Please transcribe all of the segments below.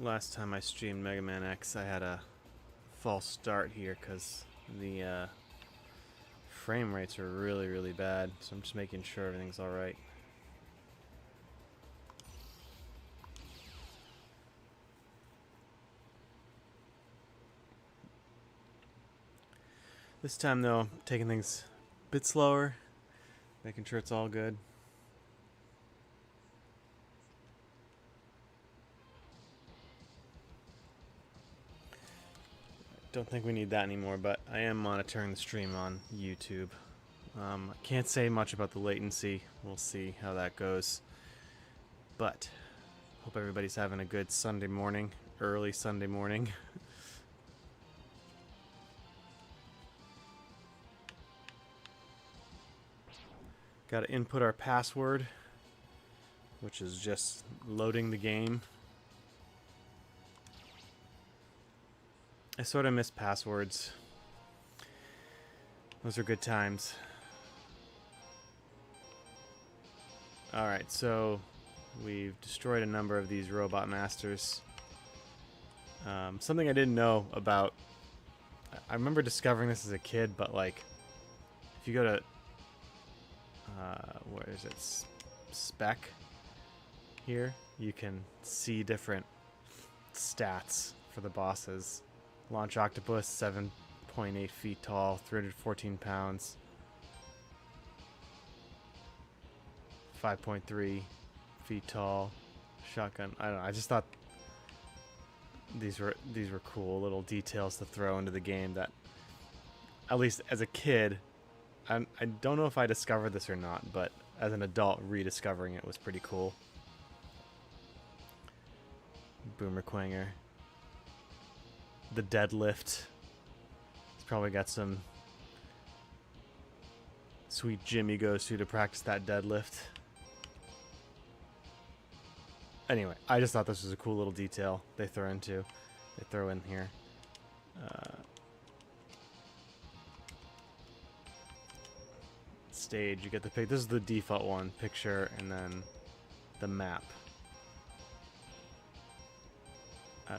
last time I streamed Mega Man X, I had a false start here because the frame rates are really, really bad. So I'm just making sure everything's alright. This time, though, taking things a bit slower, making sure it's all good. Don't think we need that anymore, but I am monitoring the stream on YouTube. I can't say much about the latency. We'll see how that goes. But hope everybody's having a good Sunday morning, early Sunday morning. Got to input our password, which is just loading the game. I sort of miss passwords. Those are good times. Alright, so we've destroyed a number of these robot masters. Something I didn't know about. I remember discovering this as a kid, but like, if you go to where is it? Spec here, you can see different stats for the bosses. Launch Octopus, 7.8 feet tall, 314 pounds. 5.3 feet tall. Shotgun. I don't know. I just thought these were cool little details to throw into the game that, at least as a kid, I don't know if I discovered this or not, but as an adult, rediscovering it was pretty cool. Boomer Quanger. The deadlift. He's probably got some sweet gym he goes to practice that deadlift. Anyway, I just thought this was a cool little detail they throw in here. Stage, you get the pick. This is the default one, picture, and then the map.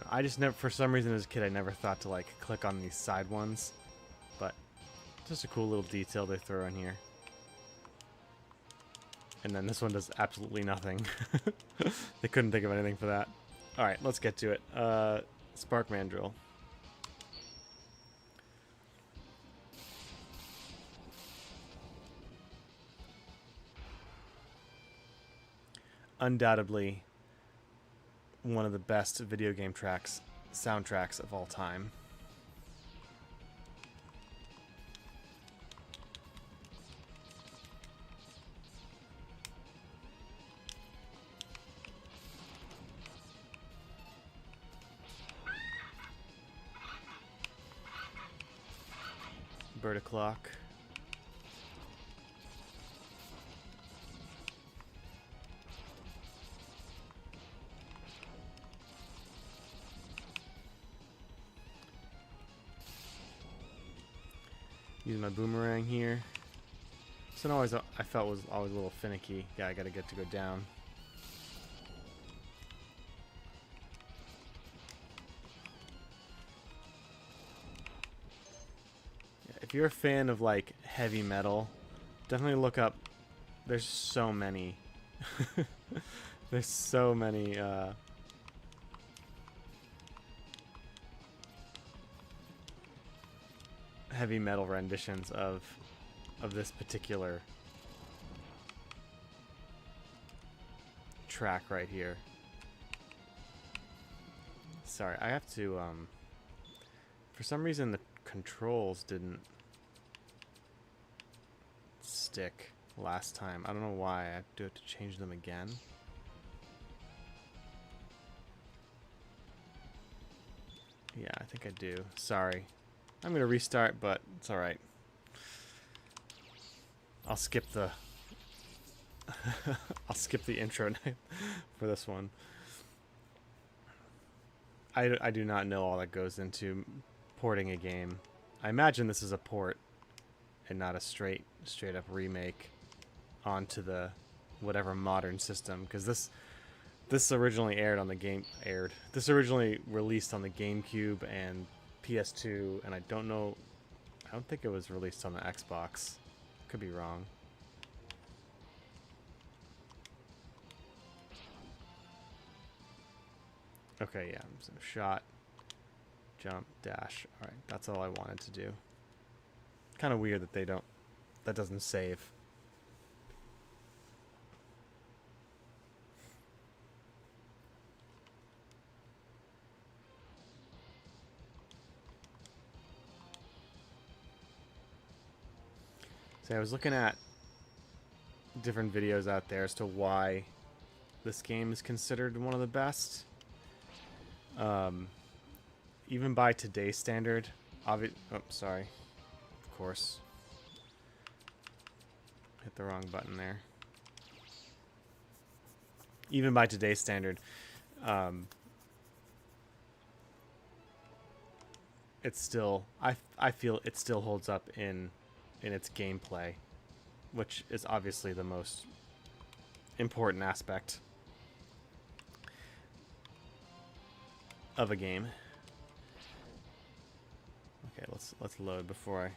I just never, for some reason as a kid, I never thought to like click on these side ones, but just a cool little detail they throw in here. And then this one does absolutely nothing. They couldn't think of anything for that. Alright, let's get to it. Spark Mandrill. Undoubtedly one of the best video game soundtracks of all time. Bird o'clock. Using my boomerang here. So always I felt was always a little finicky. Yeah, I gotta get to go down. If you're a fan of like heavy metal, definitely look up. There's so many. There's so many heavy metal renditions of this particular track right here. Sorry, I have to for some reason the controls didn't stick last time. I don't know why. I do have to change them again. Yeah, I think I do. Sorry. I'm gonna restart, but it's alright. I'll skip the I'll skip the intro for this one. I do not know all that goes into porting a game. I imagine this is a port and not a straight up remake onto the whatever modern system, because This originally aired on the game. This originally released on the GameCube and PS2, and I don't know. I don't think it was released on the Xbox. Could be wrong. Okay, yeah. So shot, jump, dash. All right, that's all I wanted to do. Kind of weird that that doesn't save. So I was looking at different videos out there as to why this game is considered one of the best. Even by today's standard, sorry. Of course. Hit the wrong button there. Even by today's standard, it's still, I feel it still holds up in its gameplay, which is obviously the most important aspect of a game. Okay, let's load before I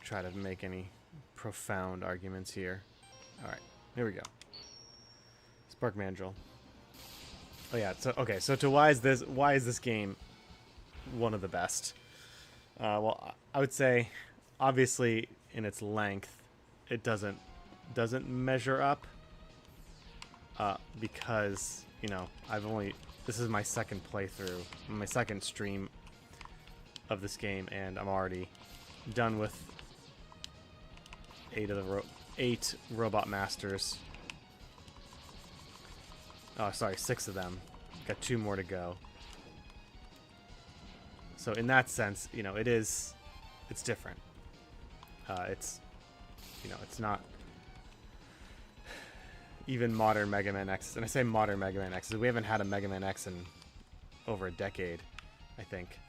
try to make any profound arguments here. All right, here we go. Spark Mandrill. Oh yeah, so okay, so why is this game one of the best? Well, I would say, obviously, in its length, it doesn't measure up. Because, you know, this is my second playthrough, my second stream of this game, and I'm already done with 8 Robot Masters. Oh, sorry, 6 of them. Got 2 more to go. So in that sense, you know, it's different. It's not even modern Mega Man X. And I say modern Mega Man X, we haven't had a Mega Man X in over a decade, I think.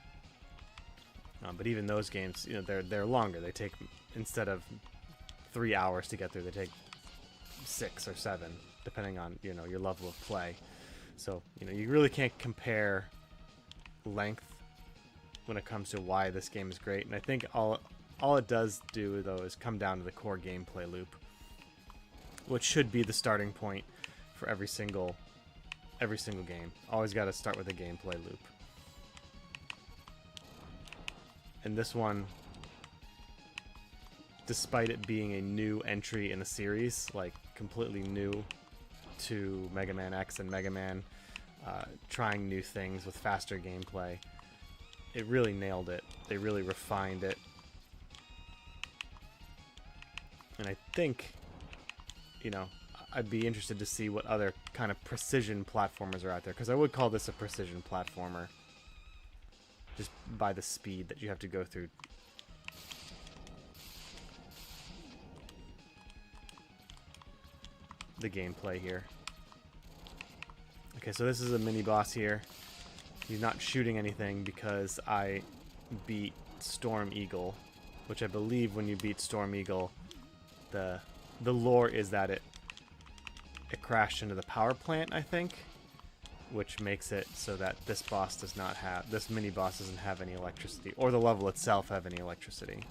But even those games, you know, they're longer. They take, instead of 3 hours to get through, they take 6 or 7, depending on, you know, your level of play. So, you know, you really can't compare length when it comes to why this game is great. And I think all it does do, though, is come down to the core gameplay loop, which should be the starting point for every single game. Always got to start with a gameplay loop. And this one, despite it being a new entry in a series, like completely new to Mega Man X and Mega Man, trying new things with faster gameplay, it really nailed it. They really refined it. And I think, you know, I'd be interested to see what other kind of precision platformers are out there, because I would call this a precision platformer, just by the speed that you have to go through. The gameplay here. Okay, so this is a mini boss here. He's not shooting anything because I beat Storm Eagle, which I believe when you beat Storm Eagle, the lore is that it crashed into the power plant, I think, which makes it so that this mini boss doesn't have any electricity, or the level itself have any electricity.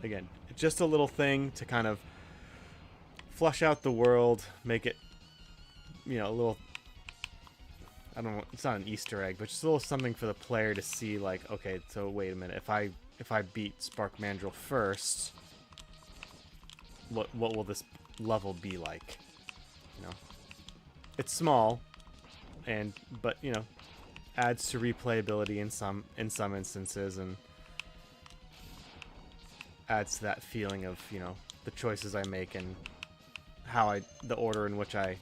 Again, it's just a little thing to kind of flush out the world, make it, you know, a little, I don't know, it's not an Easter egg, but just a little something for the player to see, like, okay, so wait a minute, if I beat Spark Mandrill first, what will this level be like? You know, it's small, but you know, adds to replayability in some instances, and adds to that feeling of, you know, the choices I make and how the order in which I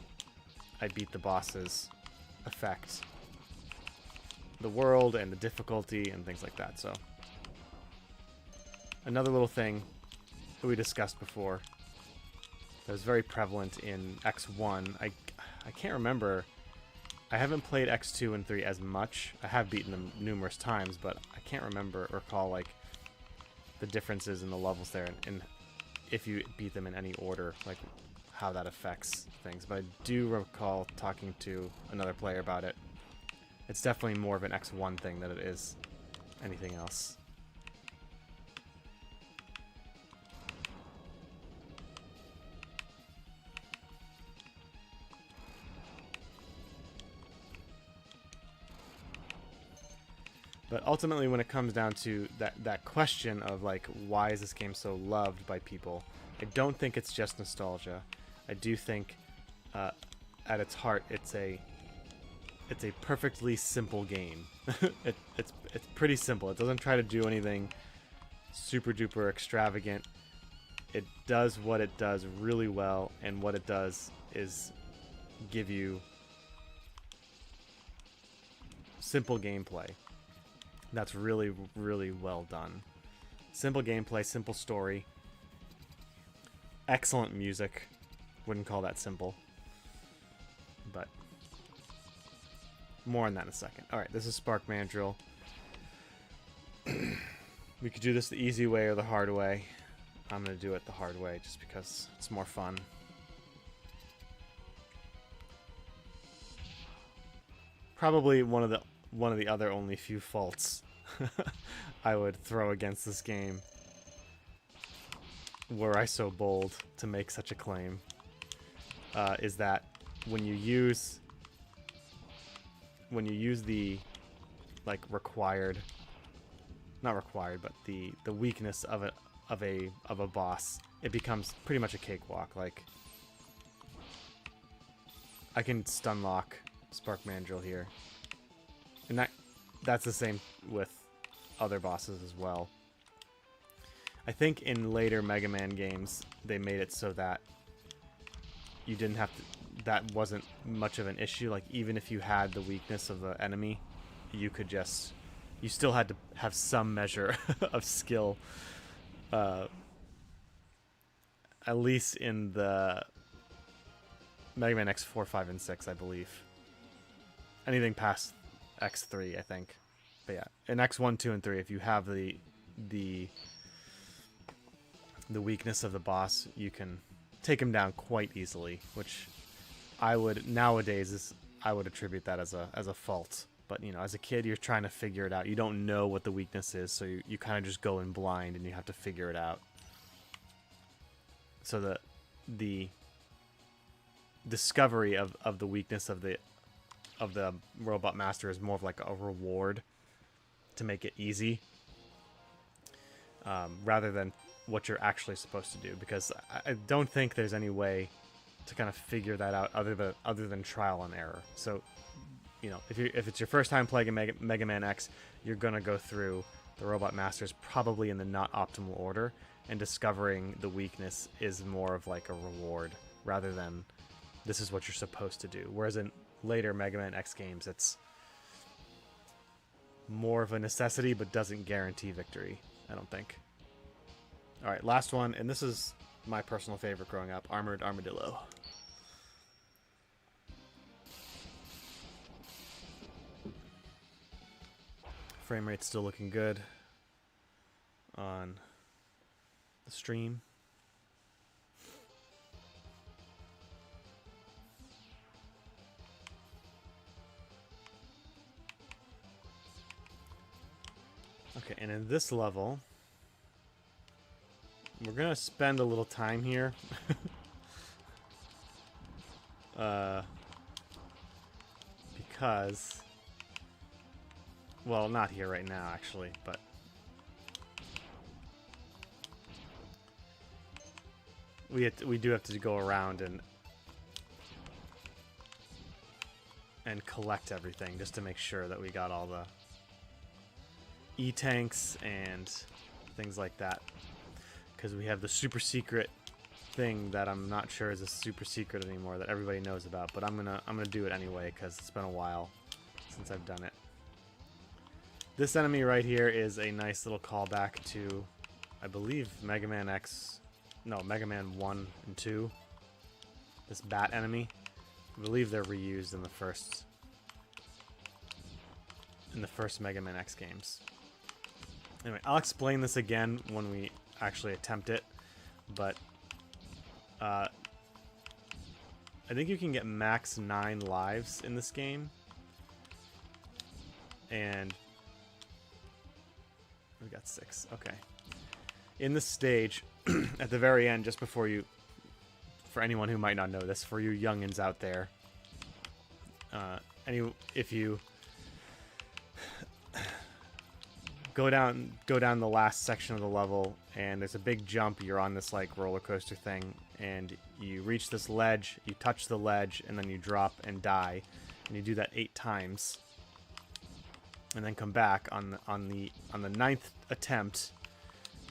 beat the bosses affect the world and the difficulty and things like that. So another little thing that we discussed before that was very prevalent in X1. I can't remember. I haven't played X2 and 3 as much. I have beaten them numerous times, but I can't recall like the differences in the levels there, and if you beat them in any order, like how that affects things. But I do recall talking to another player about it. It's definitely more of an X1 thing than it is anything else. But ultimately, when it comes down to that question of like, why is this game so loved by people, I don't think it's just nostalgia. I do think, at its heart, it's a perfectly simple game. It's pretty simple. It doesn't try to do anything super duper extravagant. It does what it does really well, and what it does is give you simple gameplay. That's really, really well done. Simple gameplay, simple story. Excellent music. Wouldn't call that simple. But more on that in a second. Alright, this is Spark Mandrill. We could do this the easy way or the hard way. I'm going to do it the hard way just because it's more fun. Probably one of the other only few faults I would throw against this game, were I so bold to make such a claim, is that when you use the like required, not required, but the weakness of a boss, it becomes pretty much a cakewalk. Like, I can stun lock Spark Mandrill here, and that's the same with other bosses as well. I think in later Mega Man games they made it so that you didn't have to, that wasn't much of an issue. Like, even if you had the weakness of the enemy, you still had to have some measure of skill, at least in the Mega Man X4, 5, and 6, I believe. Anything past X3, I think. But yeah, in X1, 2, and 3, if you have the weakness of the boss, you can take him down quite easily, which I would nowadays I would attribute that as a fault. But, you know, as a kid, you're trying to figure it out. You don't know what the weakness is, so you kind of just go in blind and you have to figure it out. So the discovery of the weakness of the Robot Master is more of like a reward to make it easy, rather than what you're actually supposed to do, because I don't think there's any way to kind of figure that out other than trial and error. So, you know, if it's your first time playing a Mega Man X, you're gonna go through the Robot Masters probably in the not optimal order, and discovering the weakness is more of like a reward rather than this is what you're supposed to do. Whereas in later Mega Man X games, it's more of a necessity but doesn't guarantee victory, I don't think. Alright, last one, and this is my personal favorite growing up, Armored Armadillo. Frame rate's still looking good on the stream. Okay, and in this level, we're gonna spend a little time here. Because, well, not here right now, actually, but we do have to go around and collect everything just to make sure that we got all the E-tanks and things like that, because we have the super secret thing that I'm not sure is a super secret anymore that everybody knows about, but I'm gonna do it anyway because it's been a while since I've done it. This enemy right here is a nice little callback to, I believe, Mega Man 1 and 2. This bat enemy, I believe they're reused in the first Mega Man X games. Anyway, I'll explain this again when we actually attempt it, but I think you can get max 9 lives in this game, and we got 6. Okay. In this stage, at the very end, just before you, for anyone who might not know this, for you youngins out there, if you go down the last section of the level, and there's a big jump, you're on this like roller coaster thing, and you reach this ledge, you touch the ledge, and then you drop and die, and you do that 8 times, and then come back on the 9th attempt.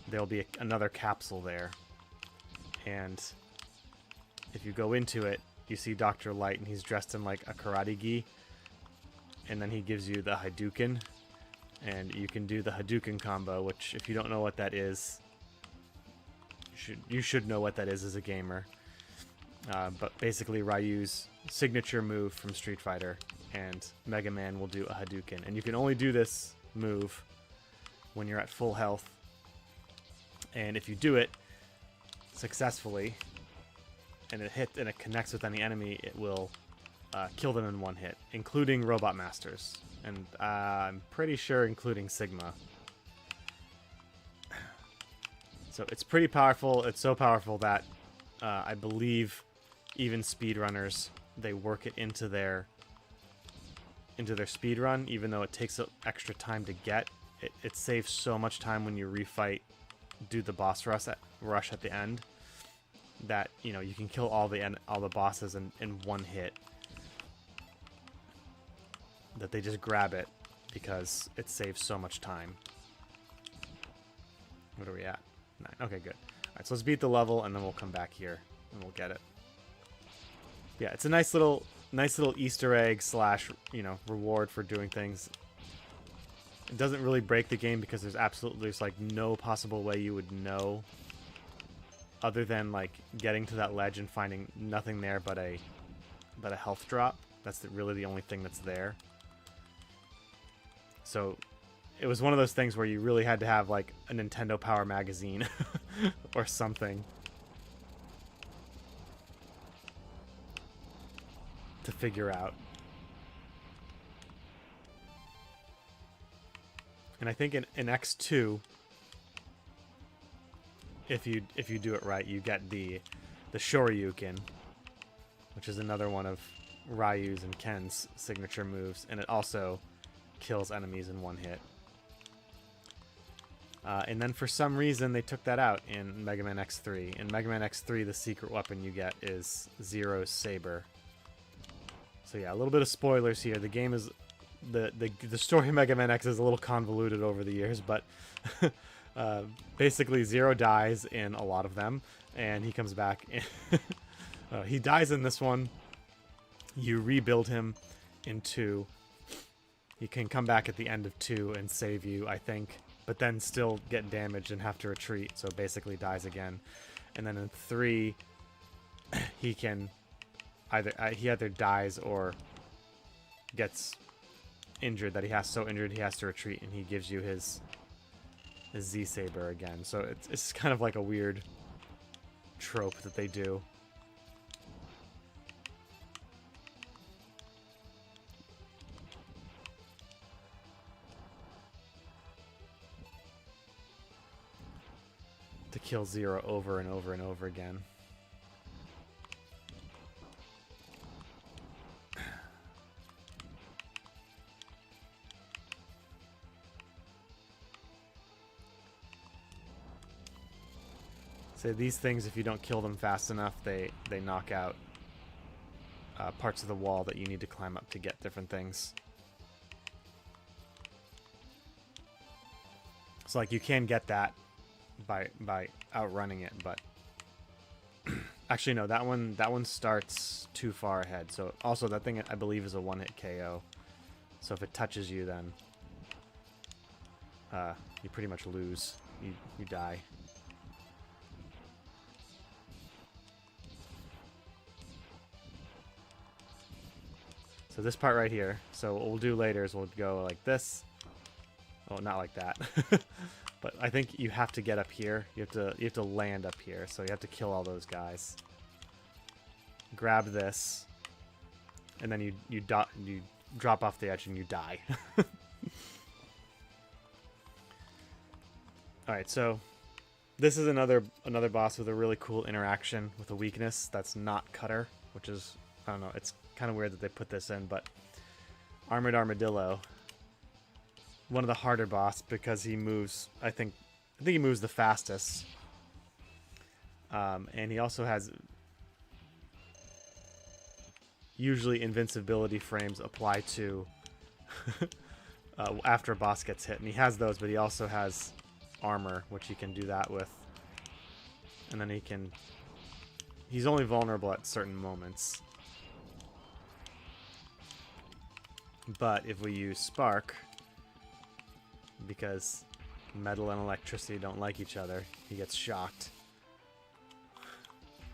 There'll be another capsule there, and if you go into it, you see Dr. Light, and he's dressed in like a karate gi, and then he gives you the Hadouken, and you can do the Hadouken combo, which, if you don't know what that is, you should know what that is as a gamer. But basically Ryu's signature move from Street Fighter, and Mega Man will do a Hadouken, and you can only do this move when you're at full health. And if you do it successfully, and it connects with any enemy, it will kill them in one hit, including Robot Masters, and I'm pretty sure including Sigma. So it's pretty powerful. It's so powerful that I believe even speedrunners, they work it into their speedrun, even though it takes extra time to get. It saves so much time when you refight, do the boss rush at the end, that you can kill all the bosses in one hit. That they just grab it because it saves so much time. What are we at? 9. Okay, good. All right, so let's beat the level, and then we'll come back here and we'll get it. Yeah, it's a nice little Easter egg / reward for doing things. It doesn't really break the game because there's like no possible way you would know, other than like getting to that ledge and finding nothing there but a health drop. That's really the only thing that's there. So it was one of those things where you really had to have like a Nintendo Power magazine or something to figure out. And I think in X2, if you do it right, you get the Shoryuken, which is another one of Ryu's and Ken's signature moves, and it also kills enemies in one hit. And then for some reason they took that out in Mega Man X3. In Mega Man X3, the secret weapon you get is Zero's Saber. So yeah, a little bit of spoilers here. The game is the story of Mega Man X is a little convoluted over the years, but basically Zero dies in a lot of them, and he comes back. He dies in this one. You rebuild him in 2. He can come back at the end of 2 and save you, I think, but then still get damaged and have to retreat, so basically dies again. And then in 3, he can either dies or gets injured, that he has to retreat, and he gives you his Z-Saber again. So it's kind of like a weird trope that they do. To kill Zero over and over and over again. So these things, if you don't kill them fast enough, they knock out parts of the wall that you need to climb up to get different things. So like you can get that by outrunning it, but actually no, that one starts too far ahead. So also that thing I believe is a one-hit KO. So if it touches you, then you pretty much lose. You die. So this part right here. So what we'll do later is we'll go like this. Well, not like that. But I think you have to get up here. You have to land up here. So you have to kill all those guys. Grab this, and then you drop off the edge and you die. All right, so this is another boss with a really cool interaction with a weakness that's not Cutter, which is, I don't know, it's kind of weird that they put this in, but Armored Armadillo, one of the harder boss because he moves, I think he moves the fastest. And he also has usually invincibility frames apply to after a boss gets hit, and he has those, but he also has armor, which he can do that with. And then he's only vulnerable at certain moments. But if we use Spark, because metal and electricity don't like each other, he gets shocked.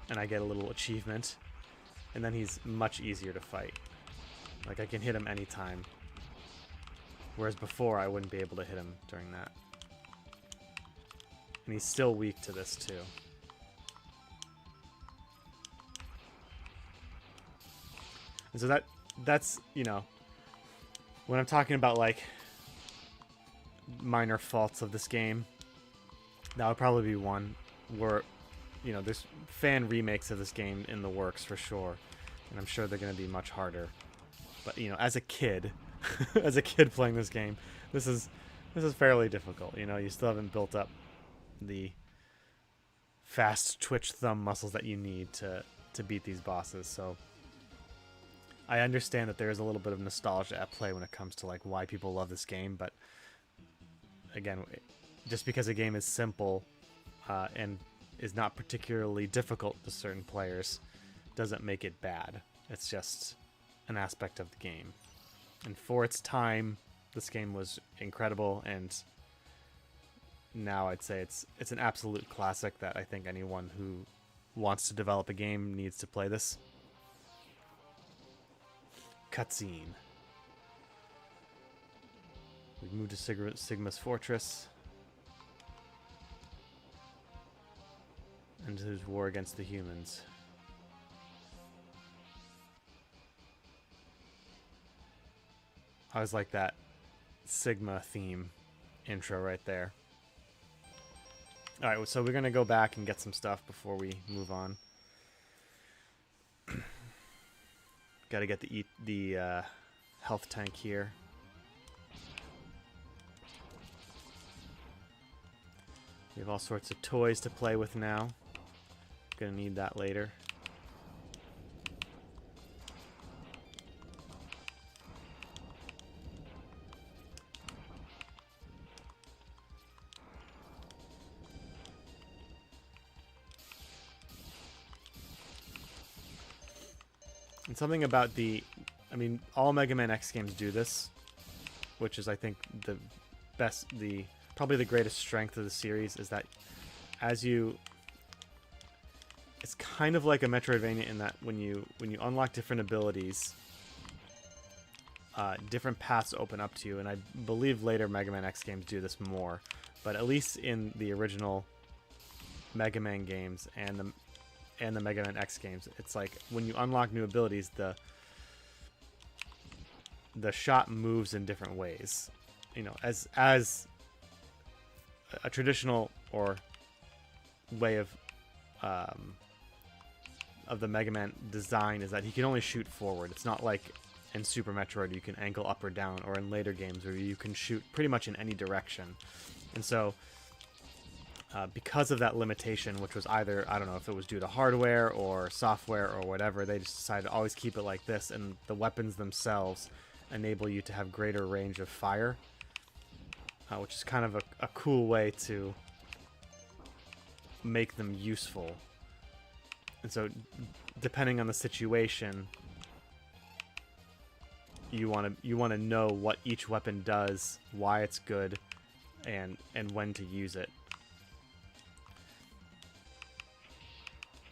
And I get a little achievement. And then he's much easier to fight. Like, I can hit him anytime. Whereas before, I wouldn't be able to hit him during that. And he's still weak to this, too. And so that's, you know, when I'm talking about, like, minor faults of this game, that would probably be one where, you know, there's fan remakes of this game in the works for sure. And I'm sure they're going to be much harder. But, you know, as a kid, as a kid playing this game, this is fairly difficult. You know, you still haven't built up the fast twitch thumb muscles that you need to beat these bosses. So I understand that there is a little bit of nostalgia at play when it comes to like why people love this game, but again, just because a game is simple and is not particularly difficult to certain players doesn't make it bad. It's just an aspect of the game. And for its time, this game was incredible, and now I'd say it's an absolute classic that I think anyone who wants to develop a game needs to play this. Cutscene. We moved to Sigma's fortress. And his war against the humans. I was like that Sigma theme intro right there. Alright, so we're going to go back and get some stuff before we move on. Got to get the health tank here. We have all sorts of toys to play with now. Gonna need that later. And something about all Mega Man X games do this, which is, I think, probably the greatest strength of the series, is that it's kind of like a Metroidvania in that when you unlock different abilities, different paths open up to you, and I believe later Mega Man X games do this more, but at least in the original Mega Man games and the Mega Man X games, it's like when you unlock new abilities, the shot moves in different ways. You know, as a traditional or way of the Mega Man design is that he can only shoot forward. It's not like in Super Metroid you can angle up or down, or in later games where you can shoot pretty much in any direction. And so because of that limitation, which was either, I don't know if it was due to hardware or software or whatever, they just decided to always keep it like this, and the weapons themselves enable you to have greater range of fire, which is kind of a cool way to make them useful. And so, depending on the situation, you want to know what each weapon does, why it's good, and when to use it.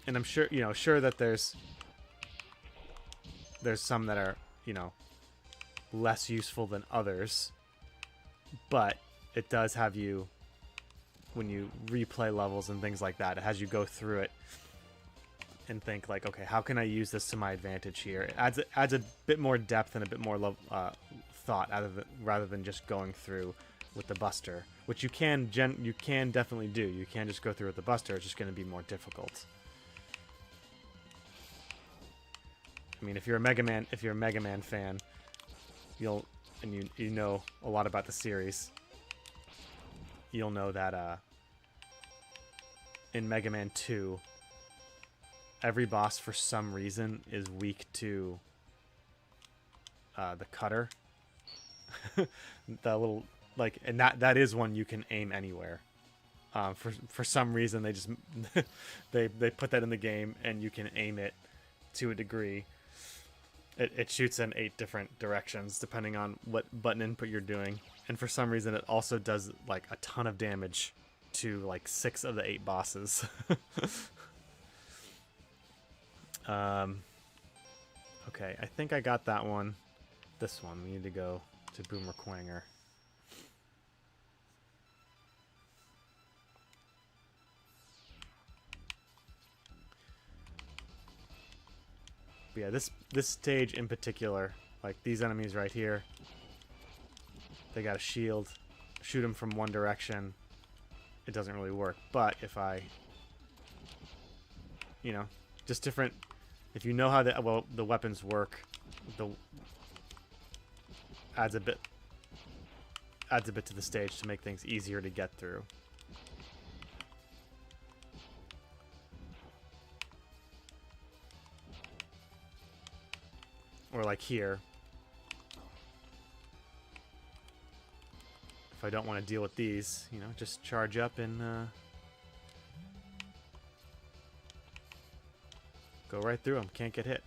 And I'm sure that there's some that are, less useful than others, but it does have you, when you replay levels and things like that, it has you go through it and think like, okay, how can I use this to my advantage here? It adds a bit more depth and a bit more thought rather than just going through with the Buster, which you can definitely do. You can just go through with the Buster. It's just going to be more difficult. I mean, if you're a Mega Man fan, you know a lot about the series, you'll know that in Mega Man 2, every boss for some reason is weak to the cutter. The little, like, and that is one you can aim anywhere. For some reason they just they put that in the game, and you can aim it to a degree. It shoots in 8 different directions depending on what button input you're doing, and for some reason it also does like a ton of damage to like 6 of the 8 bosses. Okay, I think I got that one. This one, we need to go to Boomer Quanger. But yeah, this stage in particular, like these enemies right here, they got a shield. Shoot them from one direction, it doesn't really work. But if I, you know, just different. If you know how the weapons work, adds a bit to the stage to make things easier to get through. Or like here, if I don't want to deal with these, you know, just charge up and go right through them. Can't get hit.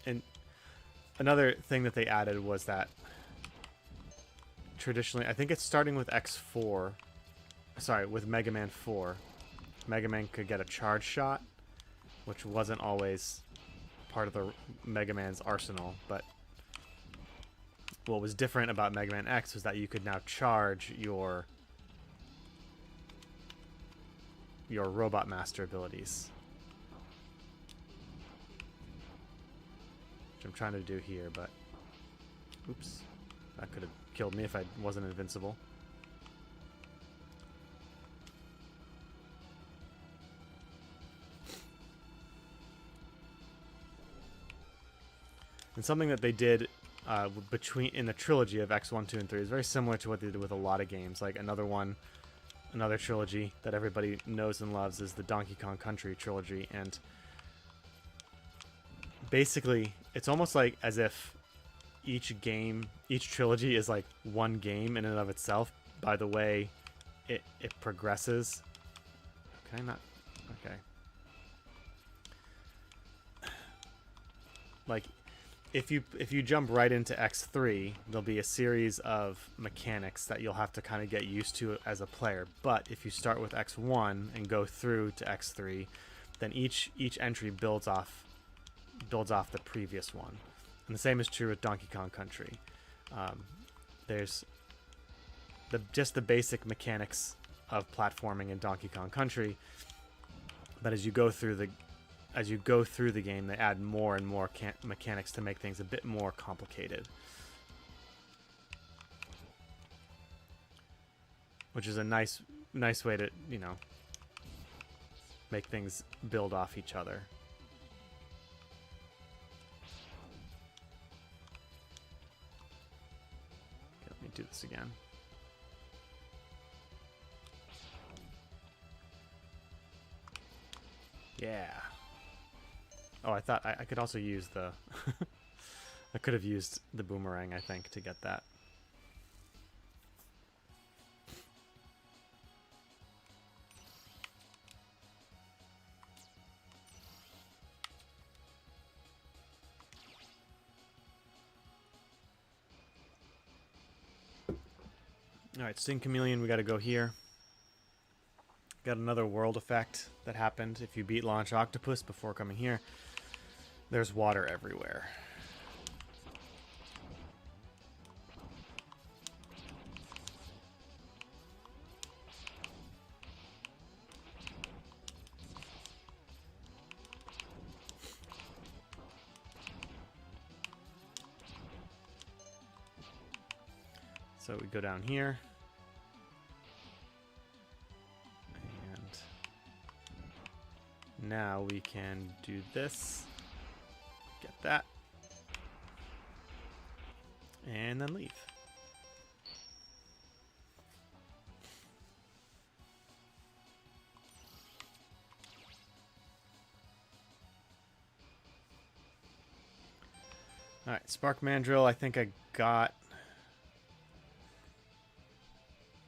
And another thing that they added was that traditionally, I think it's starting with X4, sorry, with Mega Man 4, Mega Man could get a charge shot, which wasn't always part of the Mega Man's arsenal, but what was different about Mega Man X was that you could now charge your Robot Master abilities. Which I'm trying to do here, but oops, that could have killed me if I wasn't invincible. And something that they did in the trilogy of X1, 2, and 3 is very similar to what they did with a lot of games. Like another trilogy that everybody knows and loves is the Donkey Kong Country trilogy. And basically, it's almost like as if each trilogy is like one game in and of itself by the way it progresses. Can I not? Okay. Like, if you jump right into X3, there'll be a series of mechanics that you'll have to kind of get used to as a player. But if you start with X1 and go through to X3, then each entry builds off the previous one. And the same is true with Donkey Kong Country. There's just the basic mechanics of platforming in Donkey Kong Country, but as you go through the game, they add more and more mechanics to make things a bit more complicated. Which is a nice way to, you know, make things build off each other. Okay, let me do this again. Yeah. Oh, I thought I could also use the... I could have used the boomerang, I think, to get that. Alright, Sing Chameleon, we gotta go here. Got another world effect that happened if you beat Launch Octopus before coming here. There's water everywhere. So we go down here. And now we can do this. Get that. And then leave. Alright, Spark Mandrill, I think I got...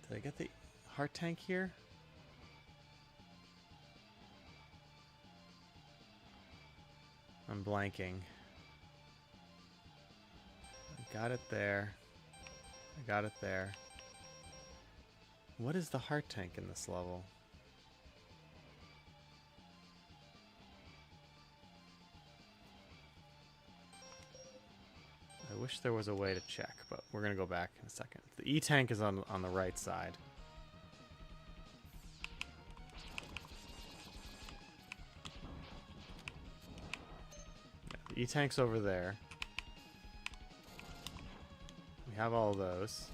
Did I get the heart tank here? I'm blanking. I got it there. I got it there. What is the heart tank in this level? I wish there was a way to check, but we're going to go back in a second. The E-tank is on the right side. Yeah, the E-tank's over there. We have all those.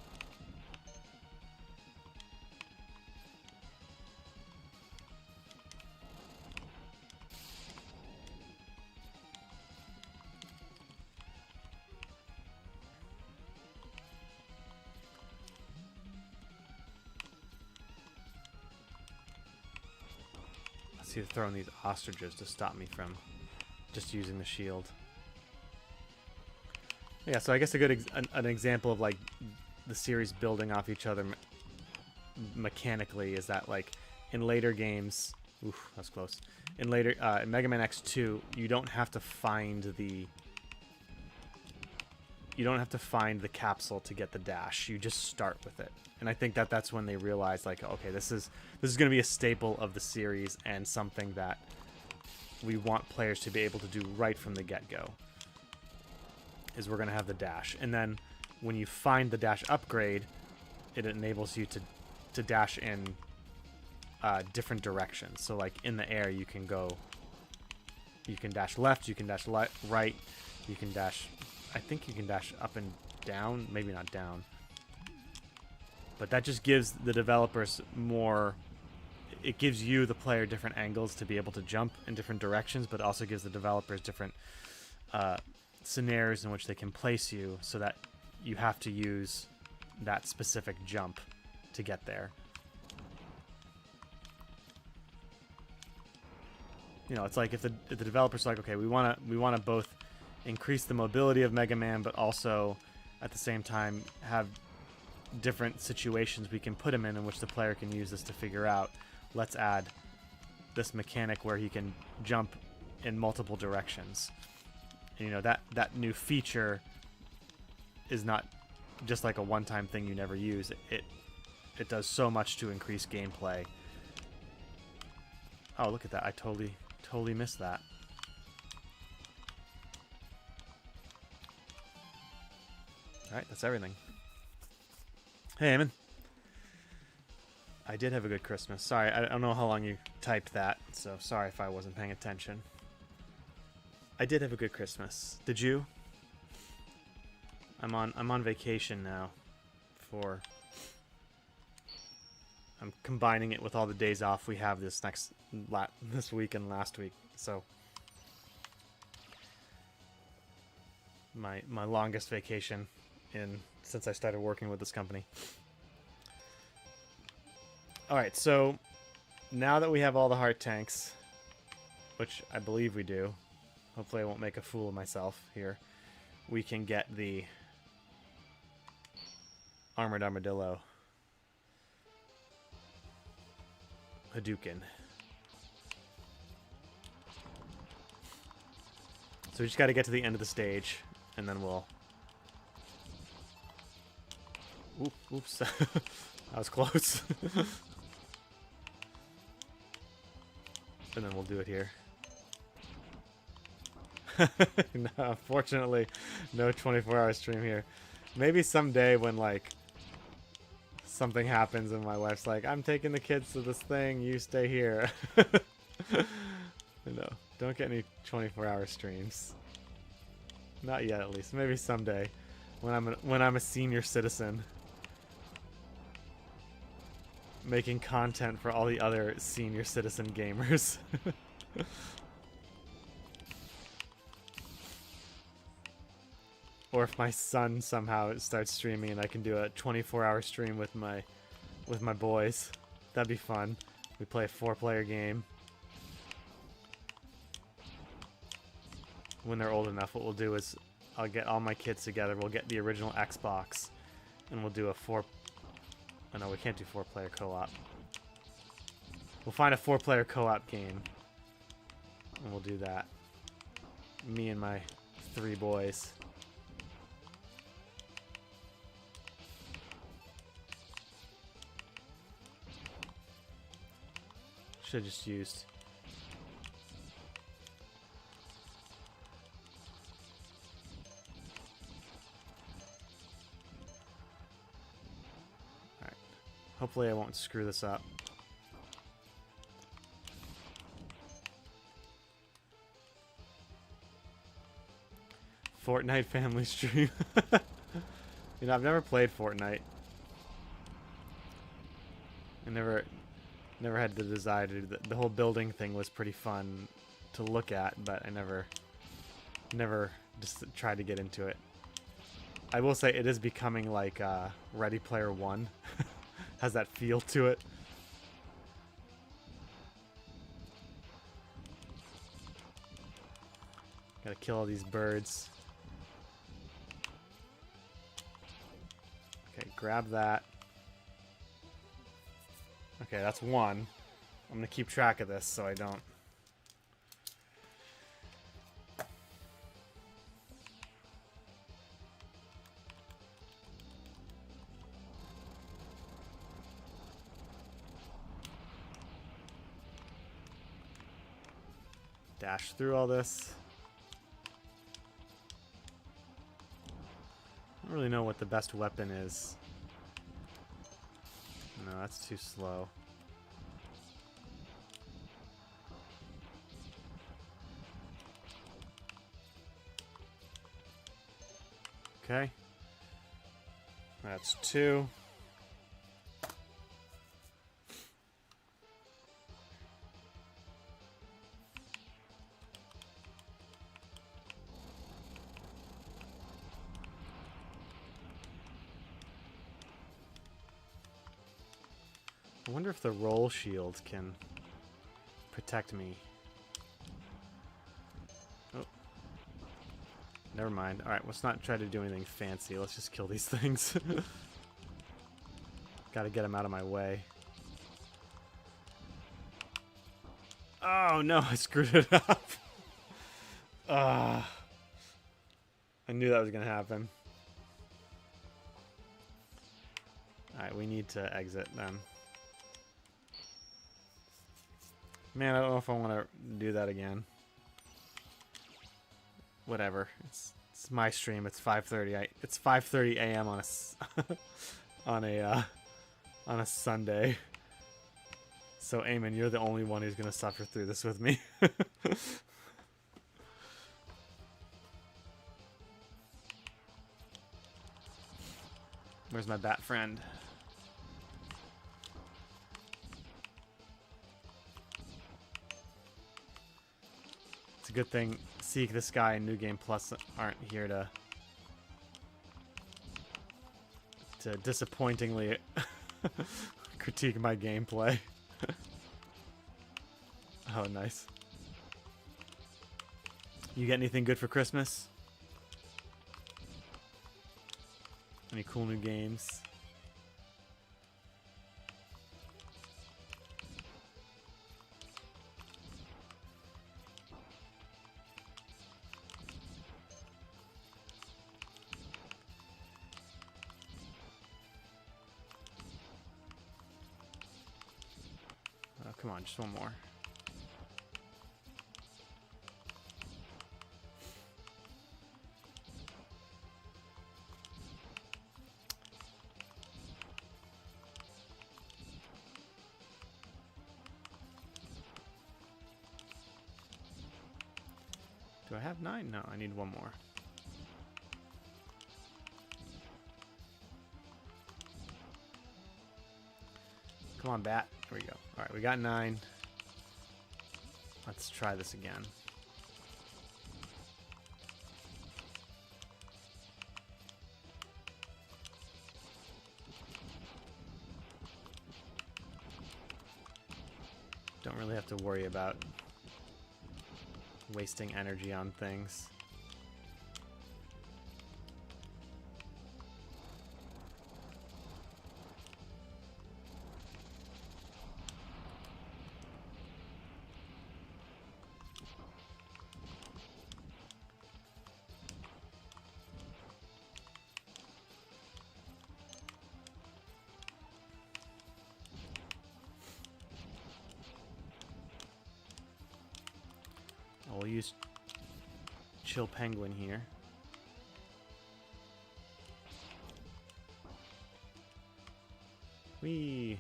See, they're throwing these ostriches to stop me from just using the shield. Yeah, so I guess a good an example of like the series building off each other mechanically is that like in later games, oof, that's close. In later in Mega Man X2, you don't have to find the capsule to get the dash. You just start with it. And I think that that's when they realized, like, okay, this is going to be a staple of the series and something that we want players to be able to do right from the get-go. Is we're going to have the dash. And then when you find the dash upgrade, it enables you to dash in different directions. So, like, in the air, you can dash left, you can dash right, you can dash... I think you can dash up and down, maybe not down. But that just gives the developers more... It gives you, the player, different angles to be able to jump in different directions, but also gives the developers different scenarios in which they can place you so that you have to use that specific jump to get there. You know, it's like if the developers are like, okay, we want to both increase the mobility of Mega Man, but also at the same time have different situations we can put him in which the player can use this to figure out. Let's add this mechanic where he can jump in multiple directions. And, you know, that new feature is not just like a one-time thing you never use. It does so much to increase gameplay. Oh, look at that. I totally missed that. Alright, that's everything. Hey, Eamon. I did have a good Christmas. Sorry, I don't know how long you typed that, so sorry if I wasn't paying attention. I did have a good Christmas. Did you? I'm on vacation now. I'm combining it with all the days off we have this week and last week. So my longest vacation since I started working with this company. Alright, so now that we have all the heart tanks, which I believe we do, hopefully I won't make a fool of myself here, we can get the Armored Armadillo Hadouken. So we just got to get to the end of the stage, and then we'll... Oops. That was close. And then we'll do it here. No, unfortunately, no 24-hour stream here. Maybe someday when, like, something happens and my wife's like, I'm taking the kids to this thing, you stay here. No, don't get any 24-hour streams. Not yet, at least. Maybe someday, when I'm a senior citizen. making content for all the other senior citizen gamers. Or if my son somehow starts streaming and I can do a 24-hour stream with my boys. That'd be fun. We play a 4-player game. When they're old enough, what we'll do is I'll get all my kids together. We'll get the original Xbox and we'll do a 4... Oh no, we can't do 4-player co-op. We'll find a 4-player co-op game. And we'll do that. Me and my 3 boys. Should've just used... Alright. Hopefully I won't screw this up. Fortnite family stream. You know, I've never played Fortnite. I never had the desire to do that. The whole building thing was pretty fun to look at, but I never just tried to get into it. I will say it is becoming like Ready Player One. Has that feel to it. Gotta kill all these birds. Okay, grab that. Okay, that's 1. I'm gonna keep track of this so I don't... Dash through all this. I don't really know what the best weapon is. No, that's too slow. Okay. That's 2. I wonder if the roll shield can protect me. Oh. Never mind. Alright, let's not try to do anything fancy. Let's just kill these things. Gotta get them out of my way. Oh no, I screwed it up. I knew that was gonna happen. Alright, we need to exit then. Man, I don't know if I want to do that again. Whatever. It's my stream. It's 5:30. It's 5:30 a.m. on a on a Sunday. So, Eamon, you're the only one who's gonna suffer through this with me. Where's my bat friend? It's a good thing Seek, this guy, and New Game Plus aren't here to disappointingly critique my gameplay. Oh, nice. You get anything good for Christmas? Any cool new games? Oh, come on, just one more. Do I have 9? No, I need one more. Come on, bat. There we go. All right, we got 9. Let's try this again. Don't really have to worry about wasting energy on things. We'll use Chill Penguin here. Whee!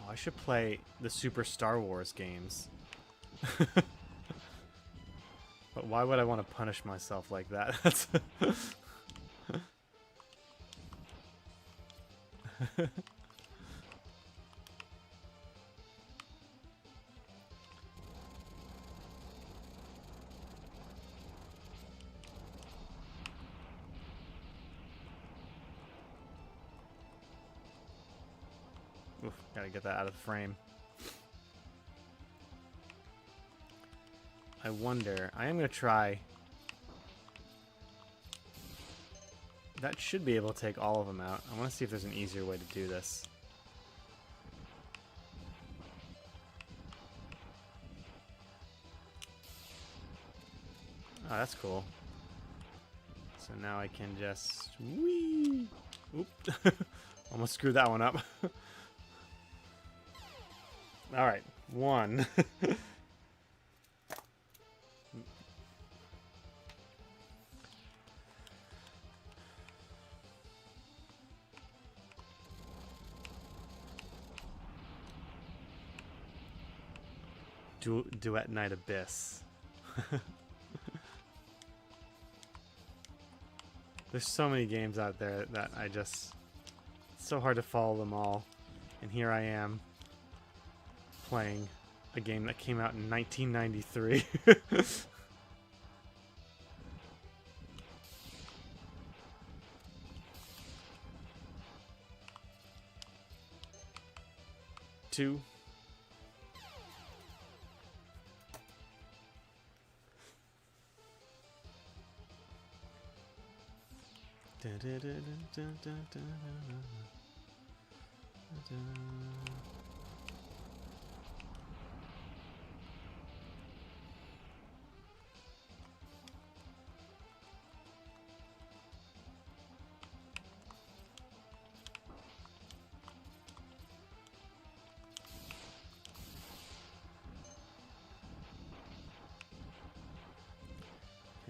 Oh, I should play the Super Star Wars games. But why would I want to punish myself like that? That's Oof, gotta get that out of the frame. I wonder, I am going to try. That should be able to take all of them out. I want to see if there's an easier way to do this. Oh, that's cool. So now I can just... Whee! Oop. Almost screwed that one up. Alright, 1. Duet Night Abyss. There's so many games out there that I just... It's so hard to follow them all. And here I am playing a game that came out in 1993. Two.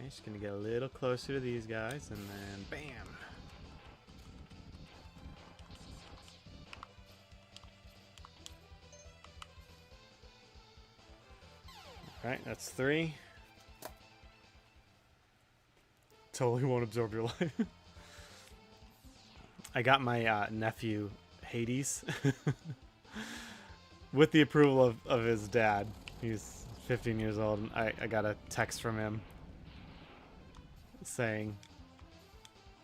Okay, just gonna get a little closer to these guys and then bam. Alright, that's 3. Totally won't absorb your life. I got my nephew Hades with the approval of his dad. He's 15 years old, and I got a text from him saying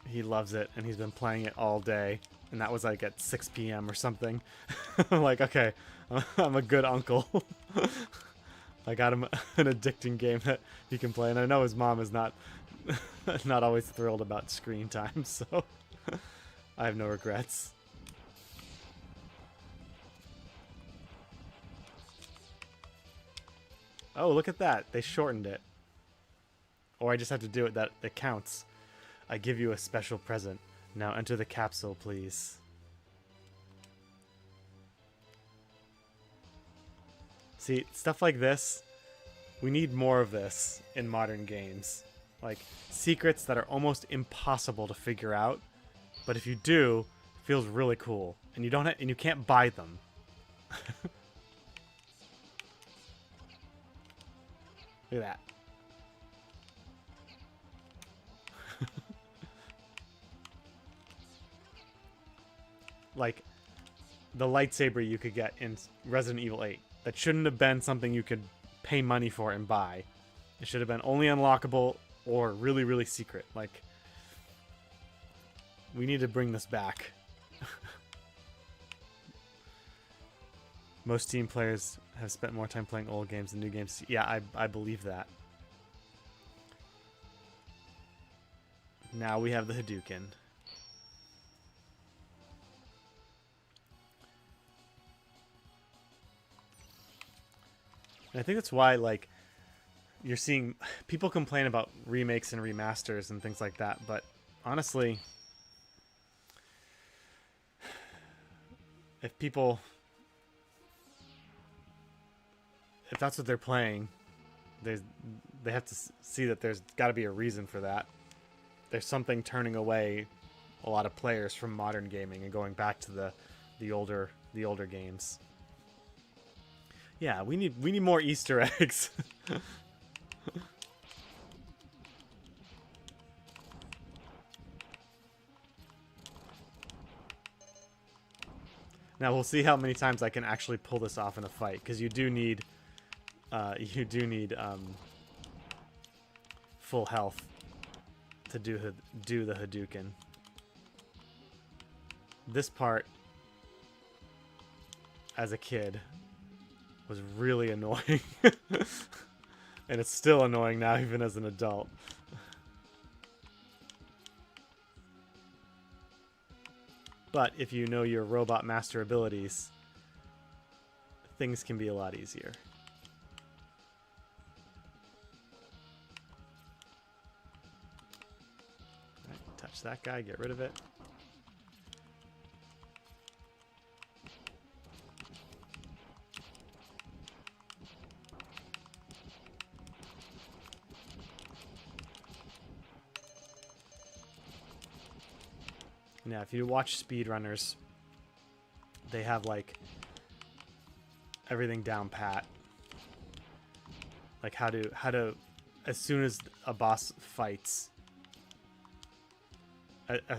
he loves it and he's been playing it all day, and that was like at 6 p.m. or something. I'm like, okay, I'm a good uncle. I got him an addicting game that he can play, and I know his mom is not not always thrilled about screen time, so I have no regrets. Oh, look at that. They shortened it. Or I just have to do it. That counts. I give you a special present. Now enter the capsule, please. See, stuff like this, we need more of this in modern games. Like, secrets that are almost impossible to figure out, but if you do, it feels really cool. And you don't and you can't buy them. Look at that. Like, the lightsaber you could get in Resident Evil 8. That shouldn't have been something you could pay money for and buy. It should have been only unlockable or really, really secret. Like, we need to bring this back. Most team players have spent more time playing old games than new games. Yeah, I believe that. Now we have the Hadouken. And I think that's why, like, you're seeing people complain about remakes and remasters and things like that, but honestly, if that's what they're playing, they have to see that there's got to be a reason for that. There's something turning away a lot of players from modern gaming and going back to the older games. Yeah, we need more Easter eggs. Now we'll see how many times I can actually pull this off in a fight, because you do need full health to do the Hadouken. This part, as a kid, was really annoying. And it's still annoying now, even as an adult. But if you know your Robot Master abilities, things can be a lot easier. Right, touch that guy, get rid of it. Now, if you watch speedrunners, they have, like, everything down pat. Like how to, as soon as a boss fights,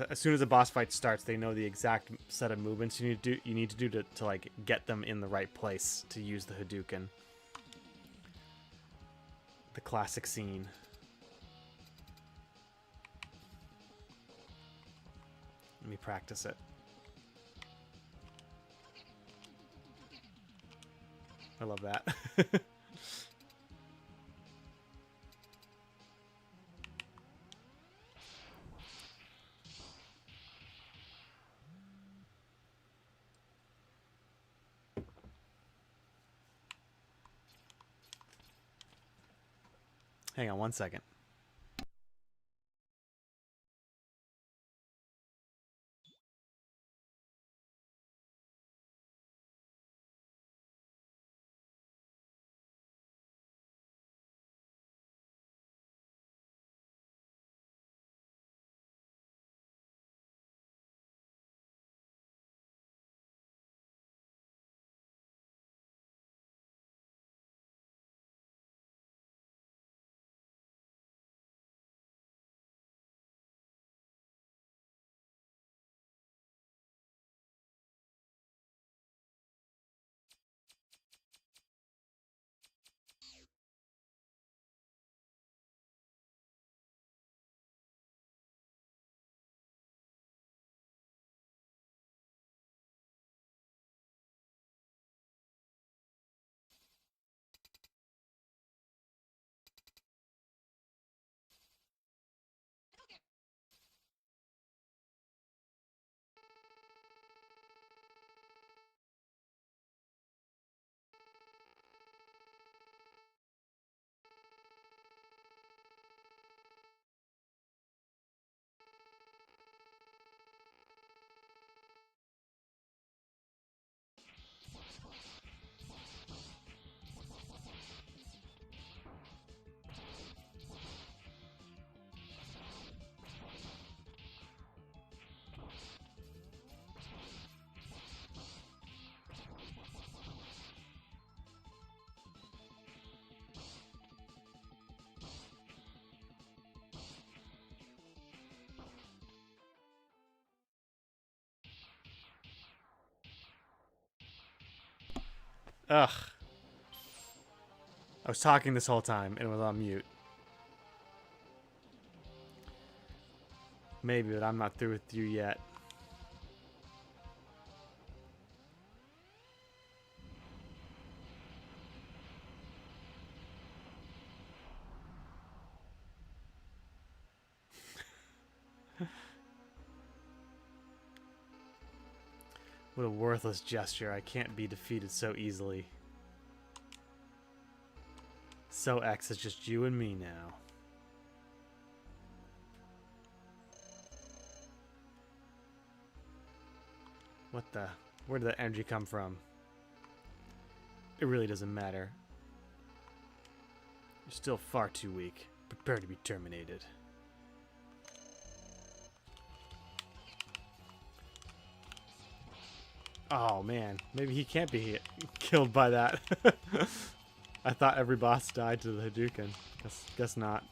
as soon as a boss fight starts, they know the exact set of movements you need to do to like get them in the right place to use the Hadouken. The classic scene. Let me practice it. I love that. Hang on one second. Ugh. I was talking this whole time and it was on mute. Maybe, but I'm not through with you yet. What a worthless gesture. I can't be defeated so easily. So X is just you and me now. What the? Where did that energy come from? It really doesn't matter. You're still far too weak. Prepare to be terminated. Oh man, maybe he can't be killed by that. I thought every boss died to the Hadouken. Guess not.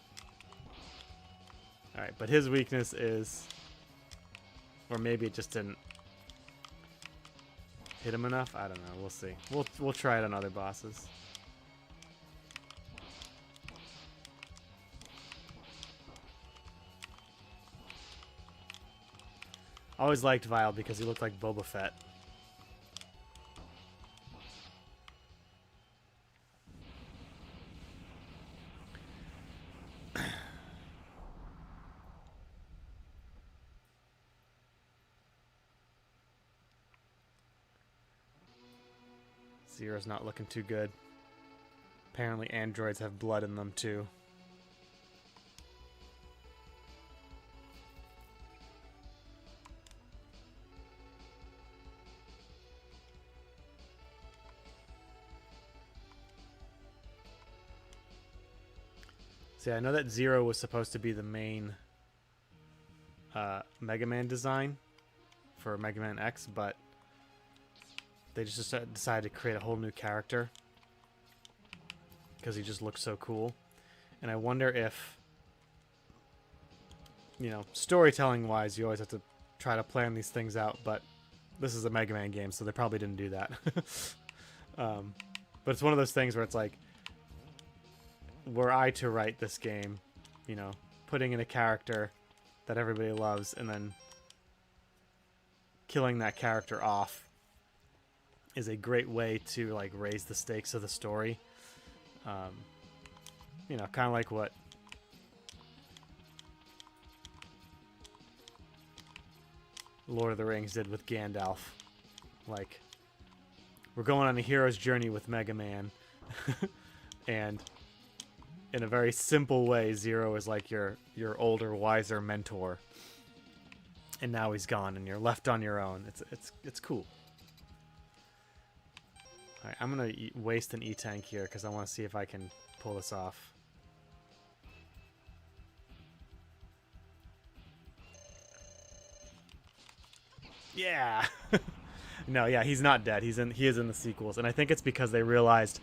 Alright, but his weakness is... Or maybe it just didn't hit him enough? I don't know, we'll see. We'll try it on other bosses. I always liked Vile because he looked like Boba Fett. Zero's not looking too good. Apparently androids have blood in them too. See, I know that Zero was supposed to be the main Mega Man design for Mega Man X, but they just decided to create a whole new character because he just looks so cool. And I wonder if, you know, storytelling-wise, you always have to try to plan these things out, but this is a Mega Man game, so they probably didn't do that. But it's one of those things where it's like, were I to write this game, you know, putting in a character that everybody loves and then killing that character off is a great way to like raise the stakes of the story. You know, kind of like what Lord of the Rings did with Gandalf. Like, we're going on a hero's journey with Mega Man, and in a very simple way, Zero is like your older, wiser mentor, and now he's gone, and you're left on your own. It's cool. All right, I'm gonna waste an E-Tank here because I want to see if I can pull this off. Yeah. No, yeah, he's not dead. He is in the sequels, and I think it's because they realized,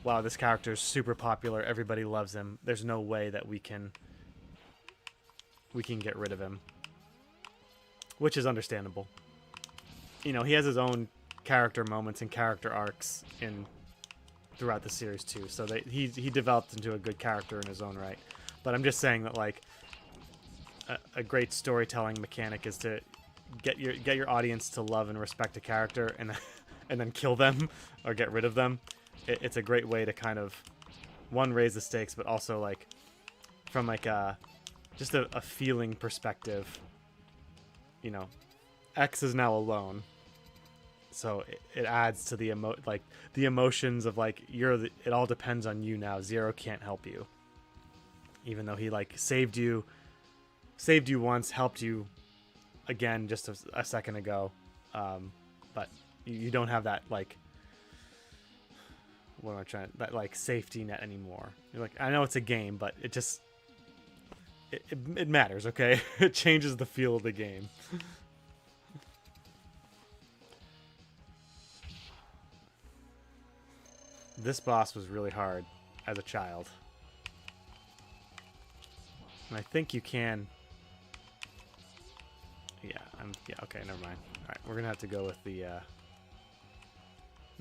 wow, this character is super popular. Everybody loves him. There's no way that we can get rid of him, which is understandable. You know, he has his own character moments and character arcs throughout the series too. So he developed into a good character in his own right. But I'm just saying that like a great storytelling mechanic is to get your audience to love and respect a character and then kill them or get rid of them. It's a great way to kind of, one, raise the stakes, but also like from like just a feeling perspective. You know, X is now alone, so it adds to the emotions of like it all depends on you now. Zero can't help you, even though he like saved you once, helped you again just a second ago, but you don't have that like, what am I trying, that like safety net anymore. You're like, I know it's a game, but it just it matters, okay? It changes the feel of the game. This boss was really hard as a child. And I think you can... Yeah, okay, never mind. Alright, we're gonna have to go with the...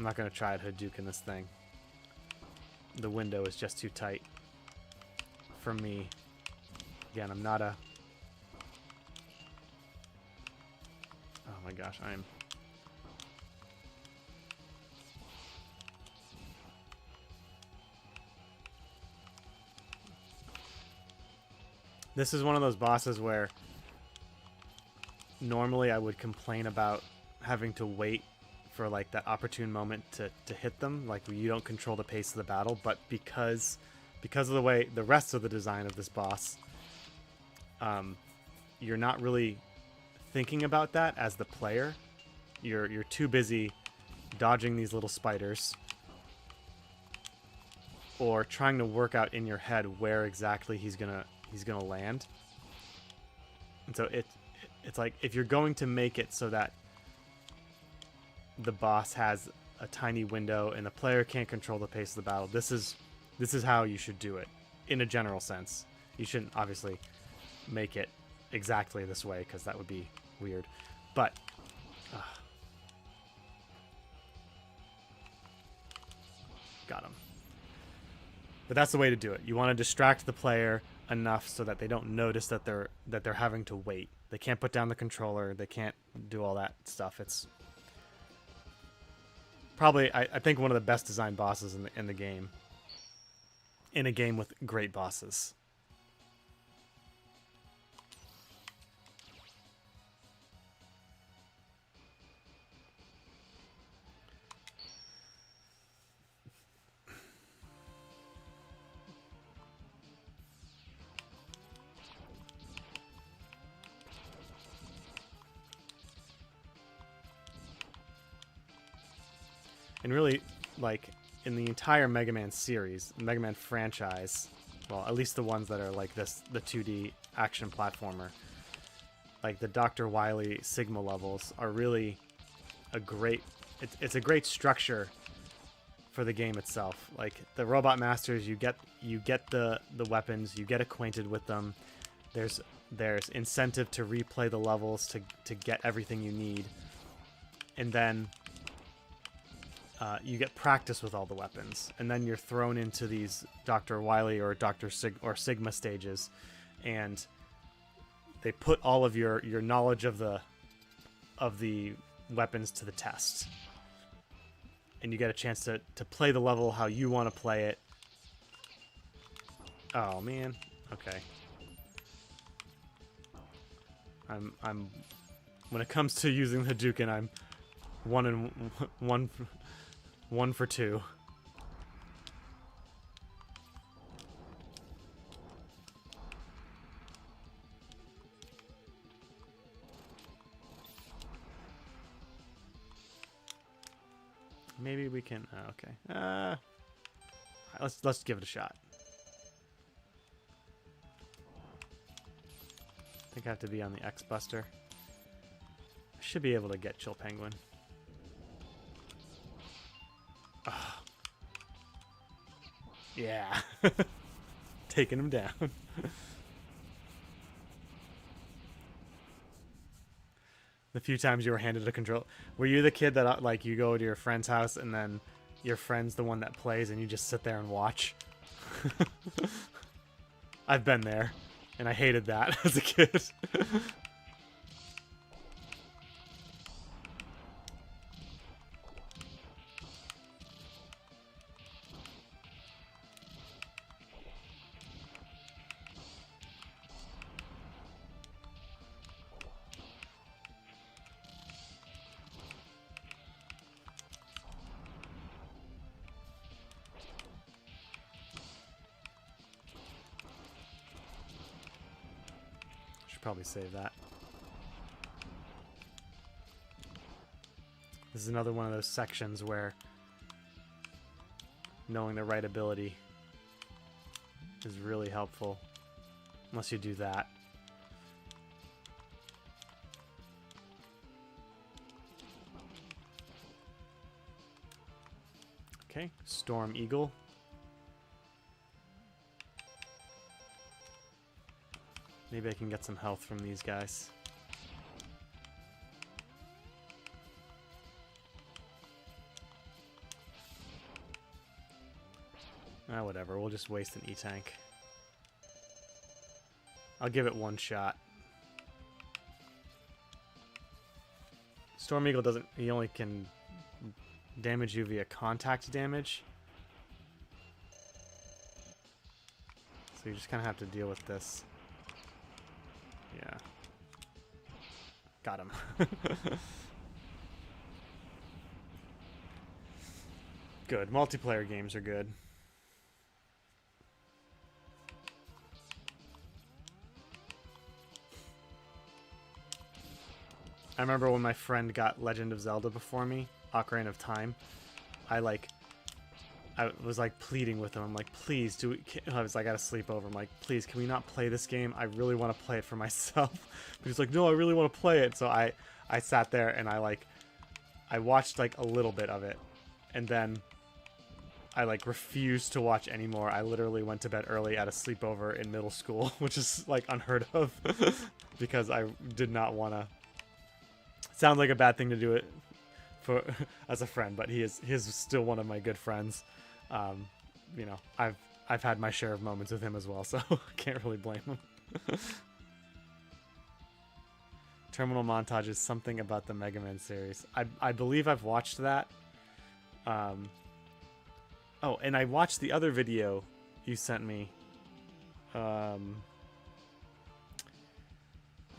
I'm not going to try Hadouken this thing. The window is just too tight for me. Again, I'm not a... Oh my gosh, I'm... This is one of those bosses where normally I would complain about having to wait for like that opportune moment to hit them, like you don't control the pace of the battle, but because of the way the rest of the design of this boss, you're not really thinking about that as the player. You're too busy dodging these little spiders or trying to work out in your head where exactly he's gonna land. And so it's like if you're going to make it so that the boss has a tiny window and the player can't control the pace of the battle, this is how you should do it in a general sense. You shouldn't obviously make it exactly this way because that would be weird, but got him. But that's the way to do it. You want to distract the player enough so that they don't notice that they're having to wait. They can't put down the controller. They can't do all that stuff. It's probably, I think, one of the best designed bosses in the game. In a game with great bosses. And really, like, in the entire Mega Man series, the Mega Man franchise, well, at least the ones that are like this, the 2D action platformer, like the Dr. Wily Sigma levels are really a great, it's a great structure for the game itself. Like the Robot Masters, you get the weapons, you get acquainted with them. There's incentive to replay the levels to get everything you need. And then you get practice with all the weapons, and then you're thrown into these Dr. Wily or Sigma stages, and they put all of your knowledge of the weapons to the test, and you get a chance to play the level how you want to play it. Oh man, okay. I'm when it comes to using the Hadouken, I'm one for two. Maybe we can. Okay. Let's give it a shot. I think I have to be on the X Buster. I should be able to get Chill Penguin. Oh. Yeah. Taking him down. The few times you were handed a control. Were you the kid that, like, you go to your friend's house and then your friend's the one that plays and you just sit there and watch? I've been there, and I hated that as a kid. Probably save that. This is another one of those sections where knowing the right ability is really helpful, unless you do that. Okay, Storm Eagle. Maybe I can get some health from these guys. Ah, whatever. We'll just waste an E-Tank. I'll give it one shot. Storm Eagle doesn't... He only can damage you via contact damage. So you just kind of have to deal with this. Yeah. Got him. Good. Multiplayer games are good. I remember when my friend got Legend of Zelda before me, Ocarina of Time. I was like pleading with him. I'm like, please, I was like, I gotta sleep over. I'm like, please, can we not play this game? I really want to play it for myself. But he's like, no, I really want to play it. So I sat there and I watched like a little bit of it, and then I like refused to watch anymore. I literally went to bed early at a sleepover in middle school, which is like unheard of, because I did not want to. Sounds like a bad thing to do it for as a friend, but he is still one of my good friends. You know, I've had my share of moments with him as well, so can't really blame him. Terminal montage is something about the Mega Man series. I believe I've watched that. Oh, and I watched the other video you sent me. I'm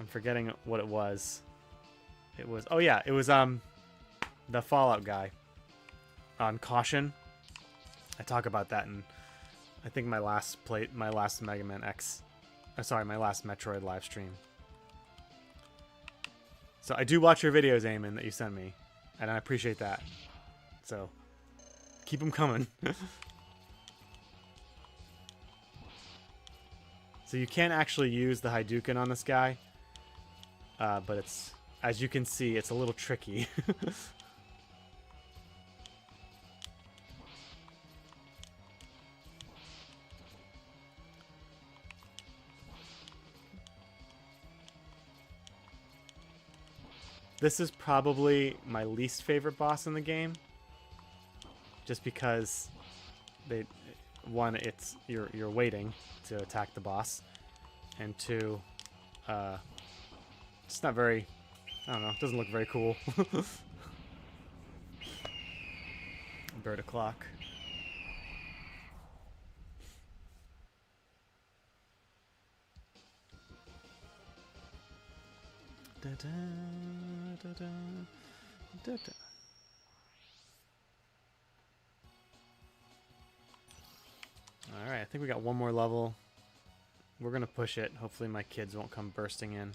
forgetting what it was. It was, oh yeah, it was the Fallout guy on Caution. I talk about that in, I think, my last Mega Man X, sorry, my last Metroid live stream. So I do watch your videos, Eamon, that you send me, and I appreciate that. So keep them coming. So you can't actually use the Hadouken on this guy, but it's, as you can see, it's a little tricky. This is probably my least favorite boss in the game, just because one, it's you're waiting to attack the boss, and two, it's not very, I don't know, it doesn't look very cool. Bird o'clock. Da, da, da, da, da, da. Alright, I think we got one more level. We're gonna push it. Hopefully my kids won't come bursting in.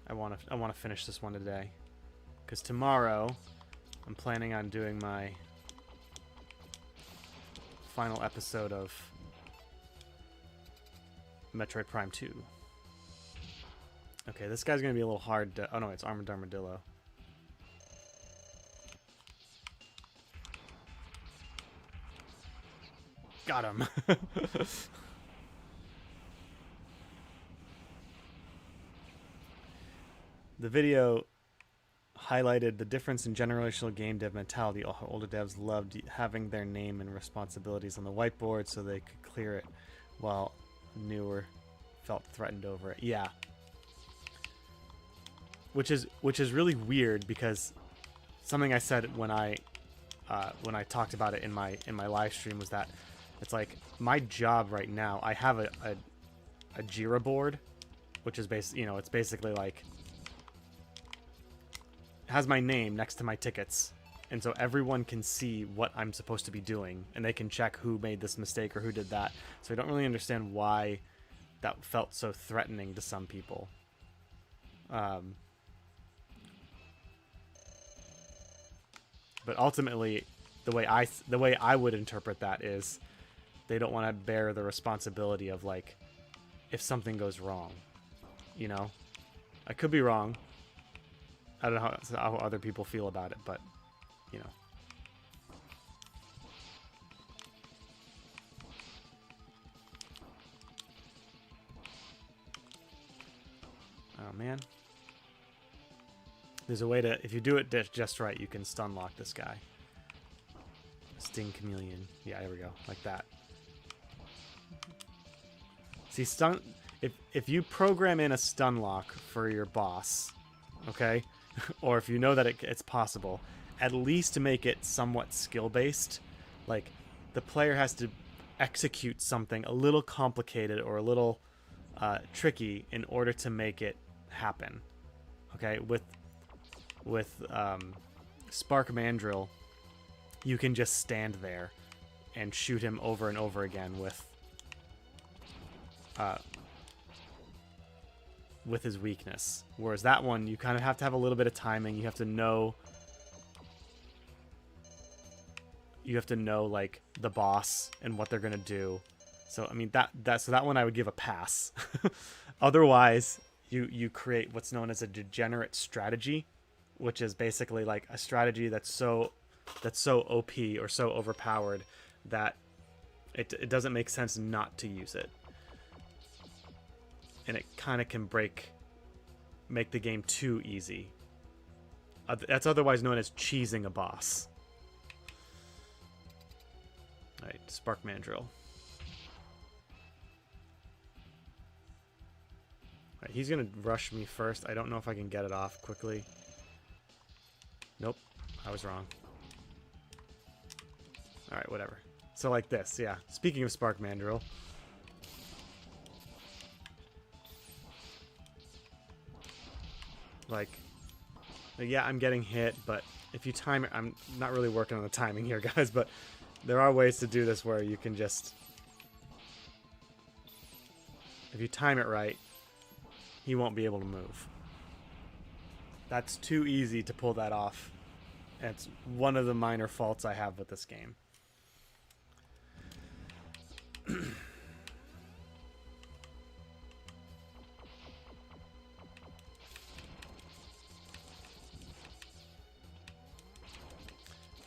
I wanna finish this one today, because tomorrow I'm planning on doing my final episode of Metroid Prime 2. Okay, this guy's gonna be a little hard to... Oh no, it's Armored Armadillo. Got him. The video highlighted the difference in generational game dev mentality. Older devs loved having their name and responsibilities on the whiteboard so they could clear it, while newer felt threatened over it. Yeah. Which is really weird, because something I said when I talked about it in my live stream was that it's like my job right now. I have a Jira board, which is it's basically like, has my name next to my tickets, and so everyone can see what I'm supposed to be doing, and they can check who made this mistake or who did that. So I don't really understand why that felt so threatening to some people. But ultimately, the way I would interpret that is, they don't want to bear the responsibility of, like, if something goes wrong. You know, I could be wrong. I don't know how other people feel about it, but you know. Oh man. There's a way to, if you do it just right, you can stun lock this guy. Sting Chameleon. Yeah, there we go. Like that. See, stun... If you program in a stun lock for your boss, okay? Or if you know that it's possible, at least make it somewhat skill-based. Like, the player has to execute something a little complicated or a little tricky in order to make it happen. Okay? With Spark Mandrill, you can just stand there and shoot him over and over again with his weakness. Whereas that one, you kind of have to have a little bit of timing. You have to know like the boss and what they're gonna do. So I mean so that one I would give a pass. Otherwise, you create what's known as a degenerate strategy, which is basically like a strategy that's so OP or so overpowered that it doesn't make sense not to use it. And it kind of can make the game too easy. That's otherwise known as cheesing a boss. Alright, Spark Mandrill. Alright, he's gonna rush me first. I don't know if I can get it off quickly. Nope, I was wrong. Alright, whatever. So like this, yeah. Speaking of Spark Mandrill. Like, yeah, I'm getting hit, but if you time it, I'm not really working on the timing here, guys, but there are ways to do this where you can just, if you time it right, he won't be able to move. That's too easy to pull that off. And it's one of the minor faults I have with this game.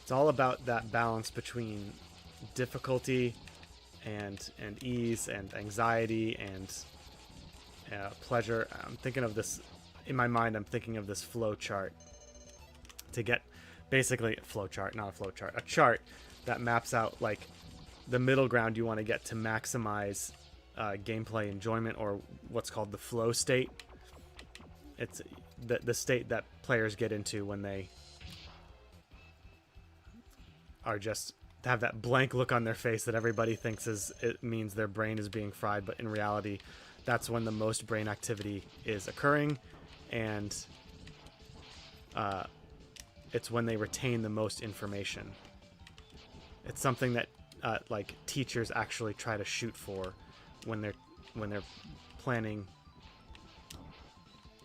It's all about that balance between difficulty and ease and anxiety and pleasure. I'm thinking of this in my mind. I'm thinking of this flow chart to get basically a flow chart, not a flow chart, a chart that maps out like the middle ground you want to get to maximize gameplay enjoyment, or what's called the flow state. It's the state that players get into when they are just have that blank look on their face that everybody thinks it means their brain is being fried, but in reality, that's when the most brain activity is occurring, and it's when they retain the most information. It's something that like teachers actually try to shoot for when they're planning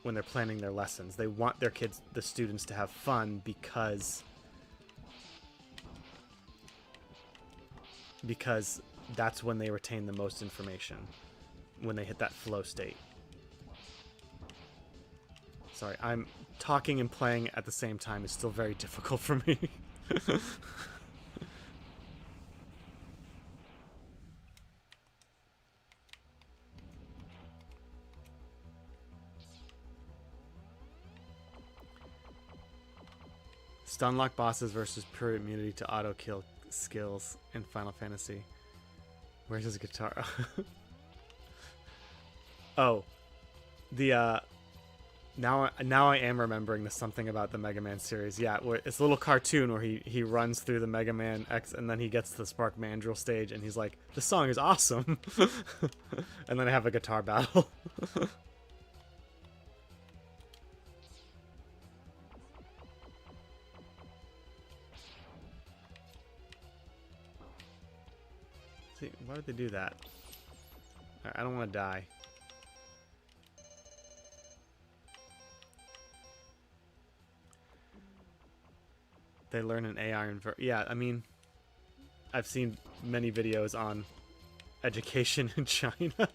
their lessons. They want their kids, the students, to have fun because that's when they retain the most information, when they hit that flow state. Sorry, I'm talking and playing at the same time is still very difficult for me. Stunlock bosses versus pure immunity to auto kill skills in Final Fantasy. Where's his guitar? Oh, the now I am remembering something about the Mega Man series. Yeah, it's a little cartoon where he runs through the Mega Man X, and then he gets to the Spark Mandrill stage, and he's like, "The song is awesome," and then I have a guitar battle. See, why would they do that? I don't want to die. They learn an AI yeah, I mean, I've seen many videos on education in China.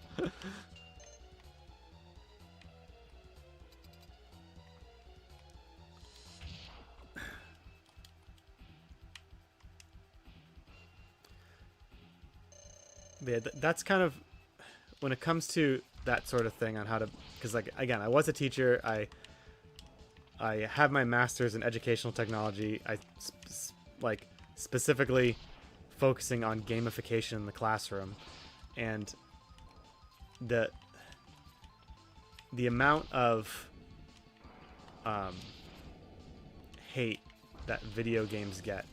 Yeah, that's kind of, when it comes to that sort of thing on how to, because like, again, I was a teacher, I have my master's in educational technology. I like specifically focusing on gamification in the classroom, and the amount of hate that video games get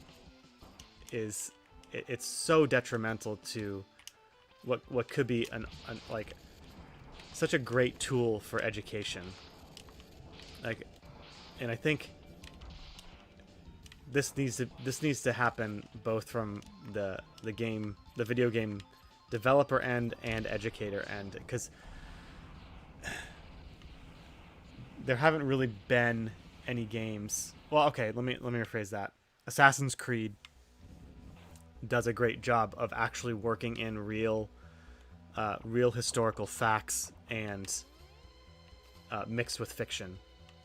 is it's so detrimental to what could be an like such a great tool for education. Like, and I think this needs to happen both from the video game developer end and educator end, because there haven't really been any games. Well, okay, let me rephrase that. Assassin's Creed does a great job of actually working in real historical facts and mixed with fiction.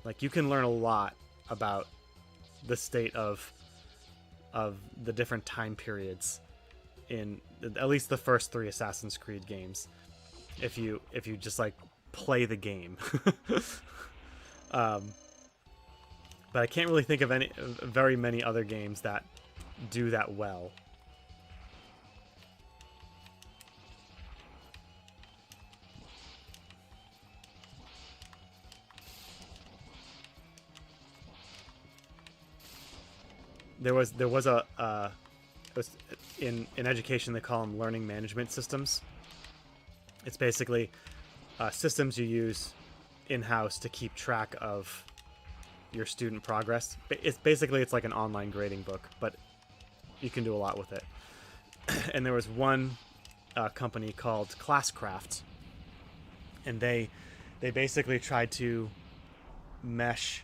Like, you can learn a lot about the state of the different time periods in at least the first 3 Assassin's Creed games, if you just like play the game. But I can't really think of very many other games that do that well. There was in education they call them learning management systems. It's basically systems you use in-house to keep track of your student progress. It's like an online grading book, but you can do a lot with it. And there was one company called Classcraft, and they basically tried to mesh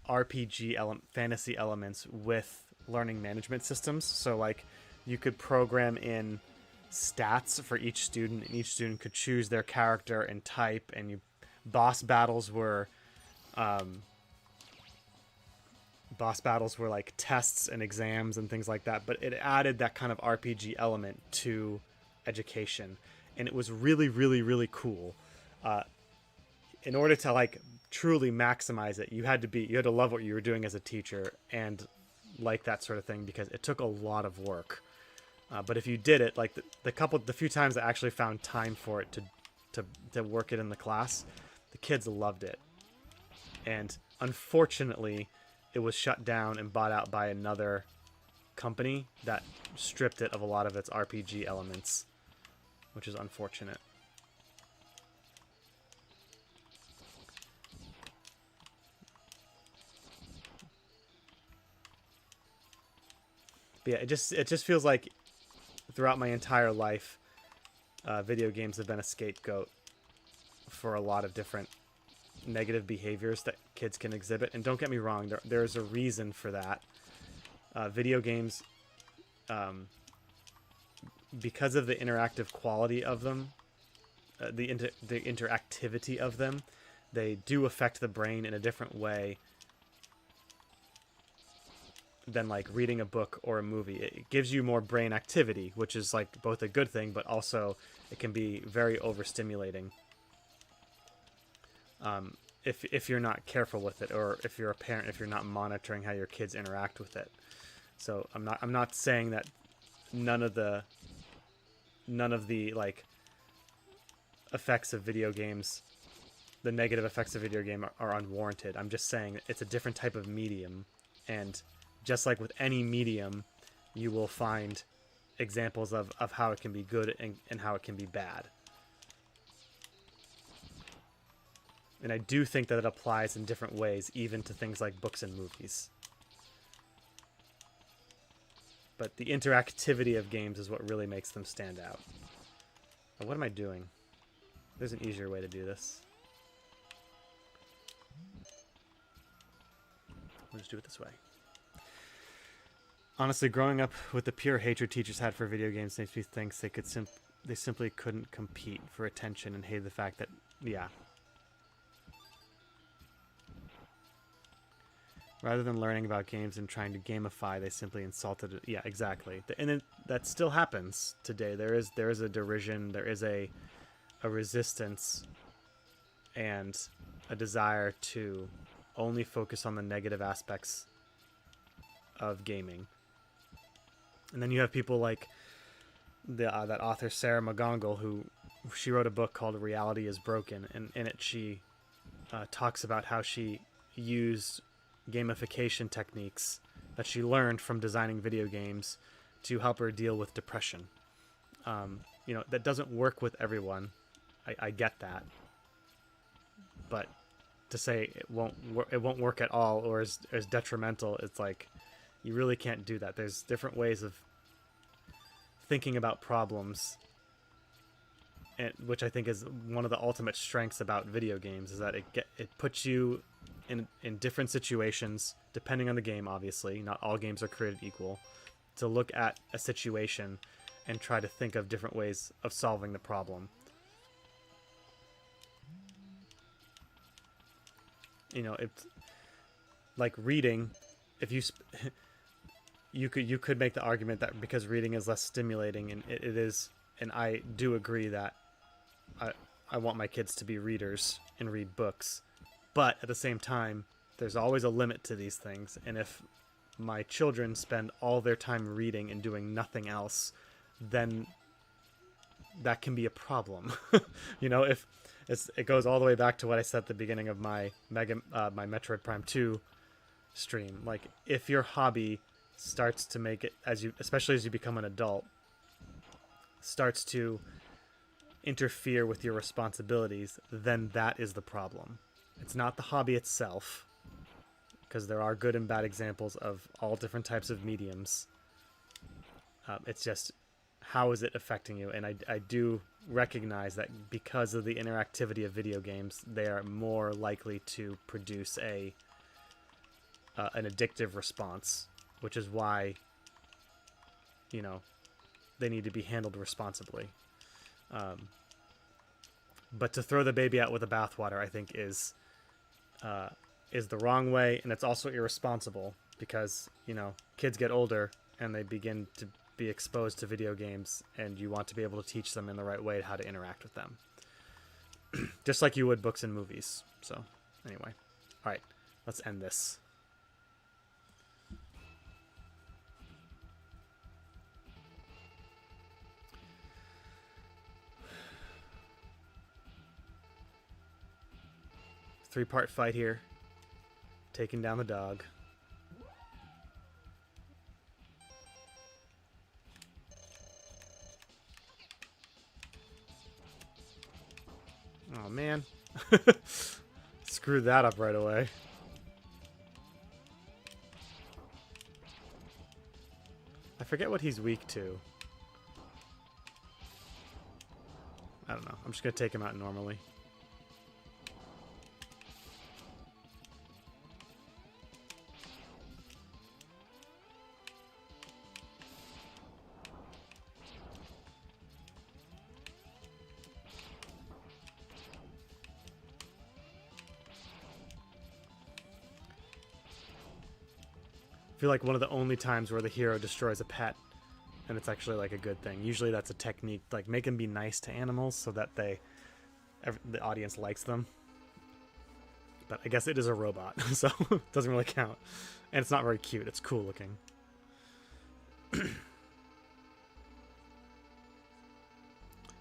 RPG fantasy elements with learning management systems. So like you could program in stats for each student, and each student could choose their character and type, and boss battles were like tests and exams and things like that, but it added that kind of RPG element to education, and it was really, really, really cool. In order to like truly maximize it, you had to love what you were doing as a teacher and like that sort of thing, because it took a lot of work. But if you did it, like the few times I actually found time for it to work it in the class, the kids loved it. And unfortunately, it was shut down and bought out by another company that stripped it of a lot of its RPG elements, which is unfortunate. But yeah, it just feels like throughout my entire life, video games have been a scapegoat for a lot of different negative behaviors that kids can exhibit. And don't get me wrong, there's a reason for that. Video games, because of the interactive quality of them, the interactivity of them, they do affect the brain in a different way than like reading a book or a movie. It gives you more brain activity, which is like both a good thing, but also it can be very overstimulating if you're not careful with it, or if you're a parent, if you're not monitoring how your kids interact with it. So I'm not saying that none of the like effects of video games, the negative effects of video game are unwarranted. I'm just saying it's a different type of medium, and just like with any medium, you will find examples of how it can be good and how it can be bad. And I do think that it applies in different ways, even to things like books and movies. But the interactivity of games is what really makes them stand out. Now, what am I doing? There's an easier way to do this. We'll just do it this way. Honestly, growing up with the pure hatred teachers had for video games makes me think they simply couldn't compete for attention, and hated the fact that, yeah. Rather than learning about games and trying to gamify, they simply insulted it. Yeah, exactly. And that still happens today. There is a derision, there is a resistance, and a desire to only focus on the negative aspects of gaming. And then you have people like that author Sarah McGonagall, who she wrote a book called Reality is Broken, and in it she talks about how she used gamification techniques that she learned from designing video games to help her deal with depression. That doesn't work with everyone. I get that, but to say it won't work at all or is detrimental, it's like you really can't do that. There's different ways of thinking about problems, which I think is one of the ultimate strengths about video games, is that it puts you in different situations depending on the game. Obviously, not all games are created equal. To look at a situation and try to think of different ways of solving the problem. It's like reading. If you could make the argument that because reading is less stimulating, and it is, and I do agree that I want my kids to be readers and read books, but at the same time, there's always a limit to these things, and if my children spend all their time reading and doing nothing else, then that can be a problem. If it goes all the way back to what I said at the beginning of my my Metroid Prime 2 stream. Like, if your hobby starts to make it, especially as you become an adult, starts to interfere with your responsibilities, then that is the problem. It's not the hobby itself, because there are good and bad examples of all different types of mediums. It's just, how is it affecting you? And I do recognize that because of the interactivity of video games, they are more likely to produce an addictive response, which is why, they need to be handled responsibly. But to throw the baby out with the bathwater, I think is the wrong way, and it's also irresponsible, because kids get older and they begin to be exposed to video games, and you want to be able to teach them in the right way how to interact with them, just like you would books and movies. So anyway, all right, let's end this. Three-part fight here, taking down the dog. Oh man, screwed that up right away. I forget what he's weak to. I don't know. I'm just gonna take him out normally. I feel like one of the only times where the hero destroys a pet, and it's actually like a good thing. Usually that's a technique, like make them be nice to animals so that the audience likes them. But I guess it is a robot, so it doesn't really count. And it's not very cute. It's cool looking.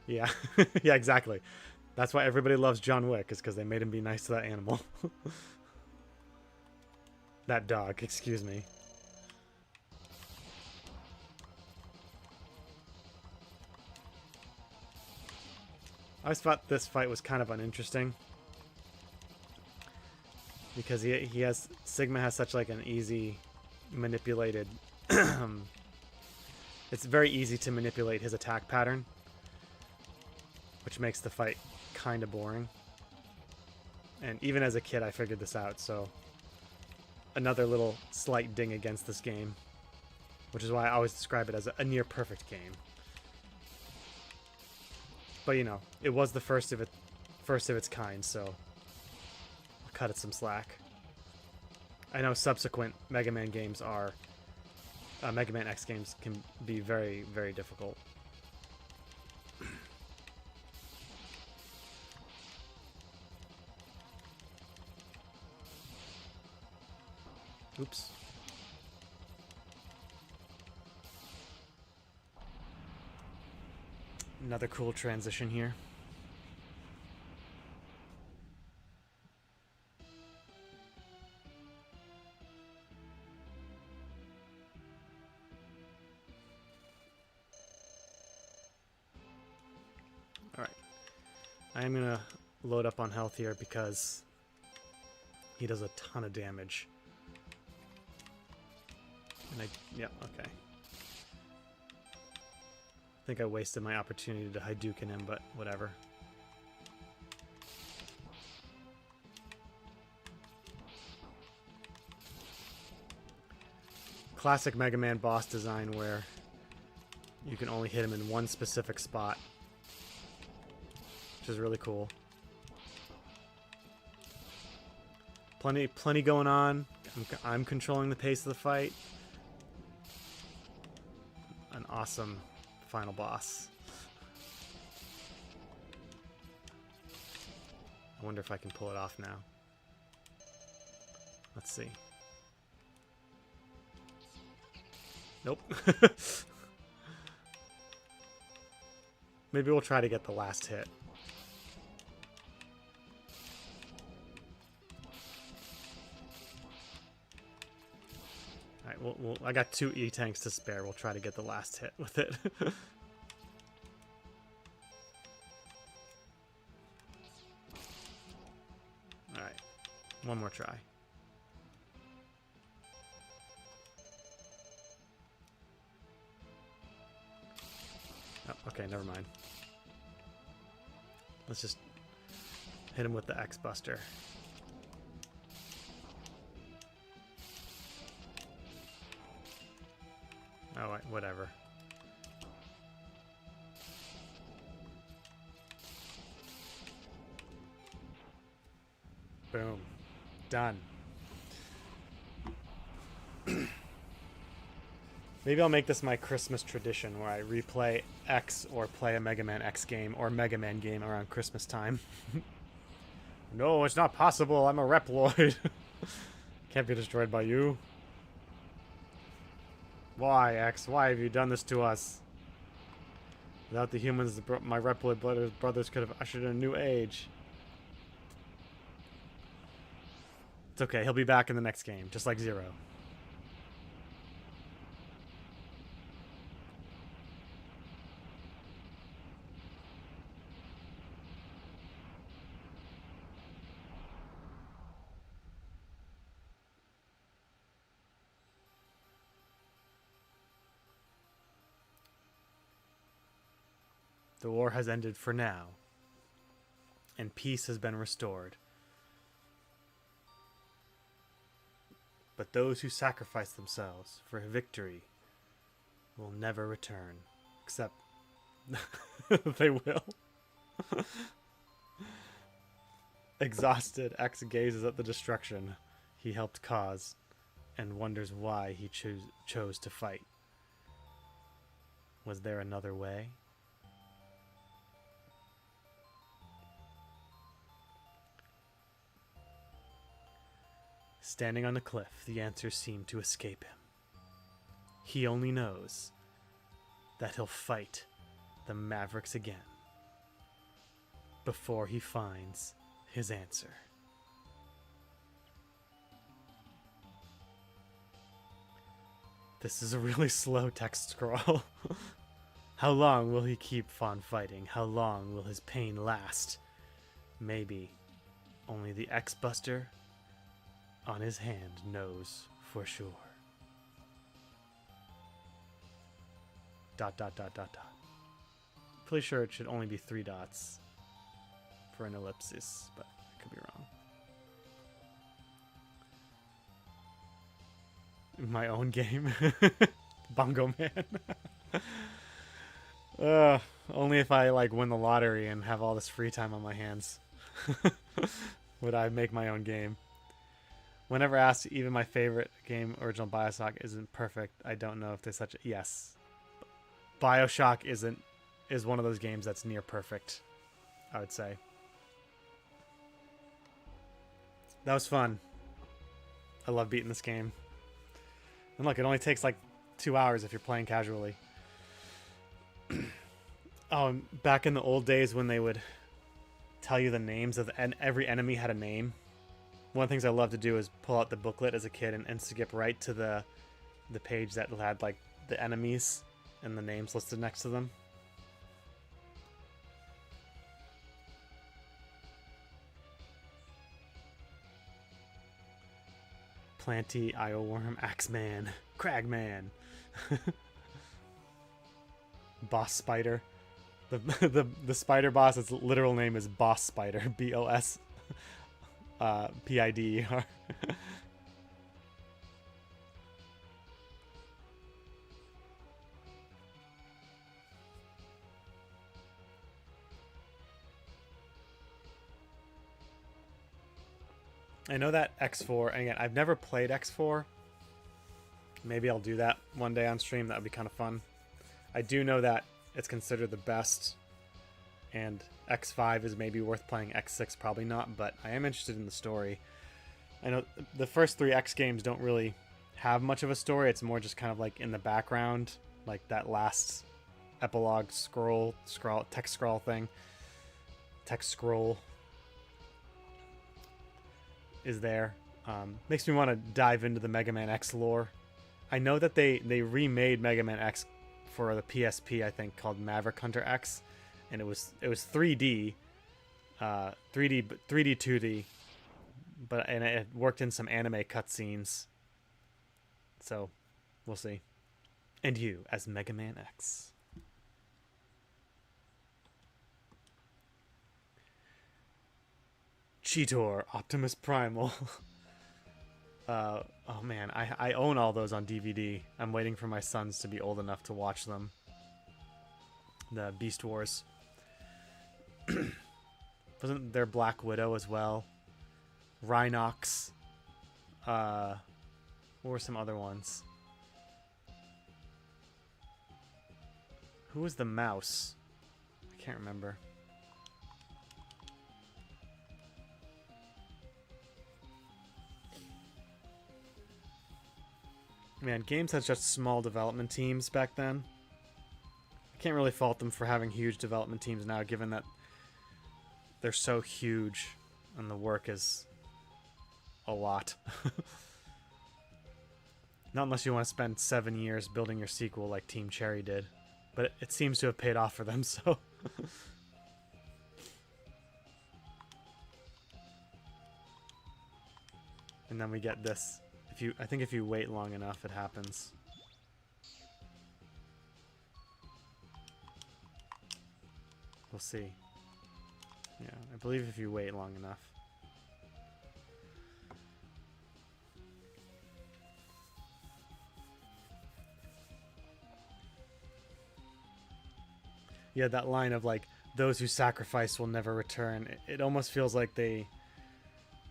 Yeah, yeah, exactly. That's why everybody loves John Wick, is because they made him be nice to that animal. That dog, excuse me. I always thought this fight was kind of uninteresting, because Sigma has such like an easy manipulated it's very easy to manipulate his attack pattern, which makes the fight kind of boring. And even as a kid I figured this out, so another little slight ding against this game, which is why I always describe it as a near perfect game. But it was the first of its kind, so I'll cut it some slack. I know subsequent Mega Man games are Mega Man X games can be very, very difficult. Oops. Another cool transition here. Alright. I am gonna load up on health here because he does a ton of damage. And yeah, okay. I think I wasted my opportunity to Hadouken him, but whatever. Classic Mega Man boss design where you can only hit him in one specific spot, which is really cool. Plenty going on. I'm controlling the pace of the fight. An awesome final boss. I wonder if I can pull it off now. Let's see. Nope. Maybe we'll try to get the last hit. Alright, I got 2 E-tanks to spare. We'll try to get the last hit with it. Alright, one more try. Oh, okay, never mind. Let's just hit him with the X-Buster. Oh, whatever. Boom. Done. Maybe I'll make this my Christmas tradition where I replay X or play a Mega Man X game or Mega Man game around Christmas time. No, it's not possible. I'm a Reploid. Can't be destroyed by you. Why, X? Why have you done this to us? Without the humans, my Reploid brothers could have ushered in a new age. It's okay. He'll be back in the next game, just like Zero. The war has ended for now, and peace has been restored. But those who sacrifice themselves for victory will never return, except they will. Exhausted, X gazes at the destruction he helped cause and wonders why he chose to fight. Was there another way? Standing on the cliff, the answers seem to escape him. He only knows that he'll fight the Mavericks again before he finds his answer. This is a really slow text scroll. How long will he keep on fighting? How long will his pain last? Maybe only the X-Buster on his hand knows for sure. ... Pretty sure it should only be 3 dots for an ellipsis, but I could be wrong. My own game. Bongo Man. Only if I win the lottery and have all this free time on my hands would I make my own game. Whenever asked, even my favorite game, original Bioshock, isn't perfect. I don't know if there's such a... Yes. Bioshock is one of those games that's near perfect, I would say. That was fun. I love beating this game. And look, it only takes 2 hours if you're playing casually. Oh, back in the old days when they would tell you the names of and every enemy had a name. One of the things I loved to do is pull out the booklet as a kid and skip right to the page that had like the enemies and the names listed next to them. Planty, Ioworm, Axeman, Cragman, Boss Spider. The spider boss, its literal name is Boss Spider, BOS PIDER. I know that X4, and again, I've never played X4. Maybe I'll do that one day on stream. That would be kind of fun. I do know that it's considered the best, and X5 is maybe worth playing. X6 probably not, but I am interested in the story. I know the first 3 X games don't really have much of a story. It's more just kind of like in the background, like that last epilogue text scroll is there. Makes me want to dive into the Mega Man X lore. I know that they remade Mega Man X for the PSP, I think, called Maverick Hunter X, and it was 3D, 2D, and it worked in some anime cutscenes. So, we'll see. And you as Mega Man X. Cheetor, Optimus Primal. Oh man, I own all those on DVD. I'm waiting for my sons to be old enough to watch them. The Beast Wars. Wasn't there Black Widow as well? Rhinox. What were some other ones? Who was the mouse? I can't remember. Man, games had such small development teams back then. I can't really fault them for having huge development teams now, given that they're so huge and the work is a lot. Not unless you want to spend 7 years building your sequel like Team Cherry did. But it seems to have paid off for them, so... And then we get this. I think if you wait long enough, it happens. We'll see. Yeah, I believe if you wait long enough. Yeah, that line of like, those who sacrifice will never return. It almost feels like they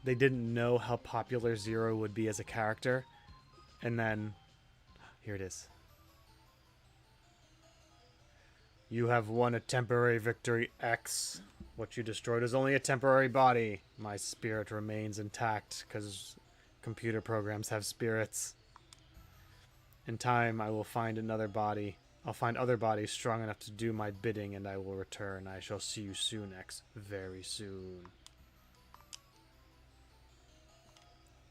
didn't know how popular Zero would be as a character. And then, here it is. You have won a temporary victory, X. What you destroyed is only a temporary body. My spirit remains intact, because computer programs have spirits. In time, I will find another body. I'll find other bodies strong enough to do my bidding, and I will return. I shall see you soon, X. Very soon.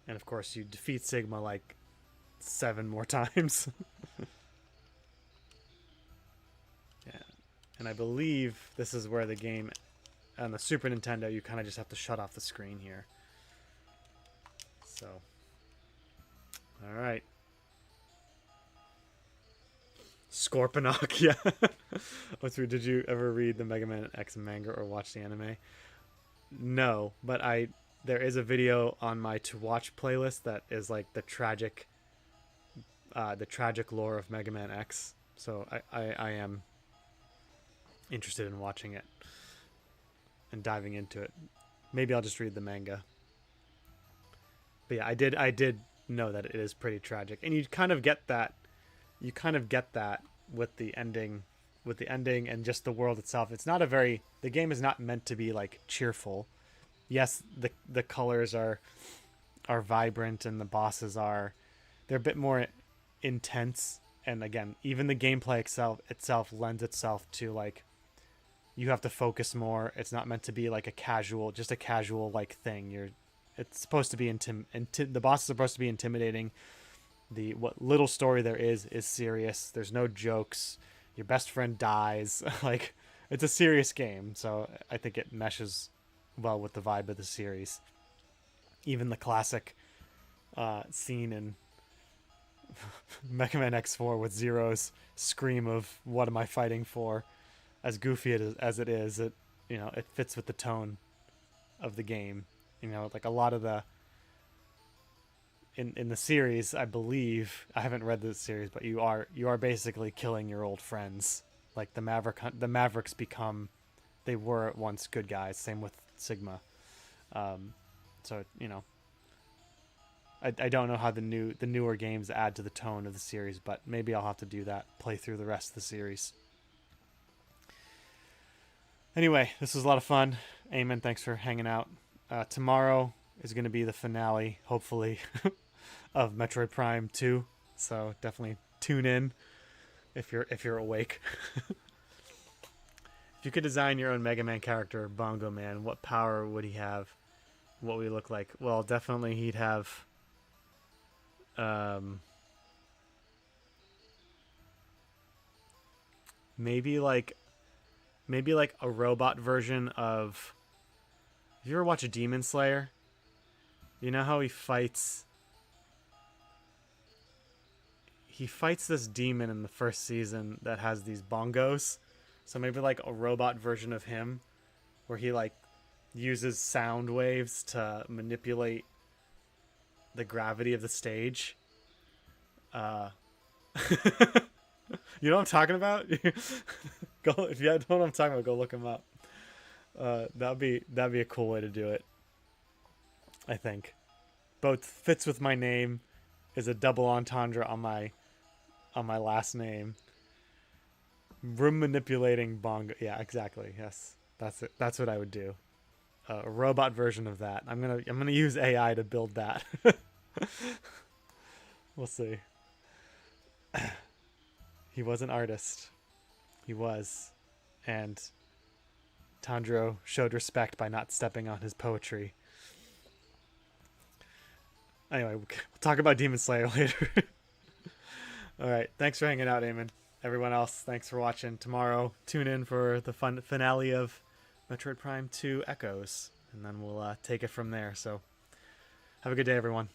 And of course, you defeat Sigma like 7 more times. Yeah. And I believe this is where the game, on the Super Nintendo, you kind of just have to shut off the screen here. So. Alright. Scorponok, yeah. What's weird? Did you ever read the Mega Man X manga or watch the anime? No, but there is a video on my to watch playlist that is like the tragic lore of Mega Man X. So I am interested in watching it and diving into it. Maybe I'll just read the manga. But yeah, I did know that it is pretty tragic, and you kind of get that with the ending and just the world itself. It's not the game is not meant to be like cheerful. Yes, the colors are vibrant, and the bosses they're a bit more intense, and again, even the gameplay itself lends itself to like you have to focus more. It's not meant to be like just a casual like thing. It's supposed to be the boss is supposed to be intimidating. What little story there is serious. There's no jokes. Your best friend dies. Like, it's a serious game, so I think it meshes well with the vibe of the series. Even the classic scene in Mega Man X4 with Zero's scream of "What am I fighting for?" As goofy as it is, it fits with the tone of the game. Like a lot of the in the series, I believe, I haven't read the series, but you are basically killing your old friends. Like the Mavericks they were at once good guys. Same with Sigma. So I don't know how the newer games add to the tone of the series, but maybe I'll have to do that. Play through the rest of the series. Anyway, this was a lot of fun. Eamon, thanks for hanging out. Tomorrow is going to be the finale, hopefully, of Metroid Prime 2. So definitely tune in if you're awake. If you could design your own Mega Man character, Bongo Man, what power would he have? What would he look like? Well, definitely he'd have maybe like a robot version of. Have you ever watched a Demon Slayer? You know how he fights this demon in the first season that has these bongos. So maybe like a robot version of him where he like uses sound waves to manipulate the gravity of the stage. You know what I'm talking about? Go, if you don't know what I'm talking about, go look him up. That'd be a cool way to do it. I think both fits with my name, is a double entendre on my last name. Room manipulating bongo. Yeah, exactly. Yes, that's it. That's what I would do. A robot version of that. I'm gonna use AI to build that. We'll see. He was an artist. He was, and Tanjiro showed respect by not stepping on his poetry. Anyway, we'll talk about Demon Slayer later. All right, thanks for hanging out, Eamon. Everyone else, thanks for watching. Tomorrow, tune in for the fun finale of Metroid Prime 2 Echoes, and then we'll take it from there. So, have a good day, everyone.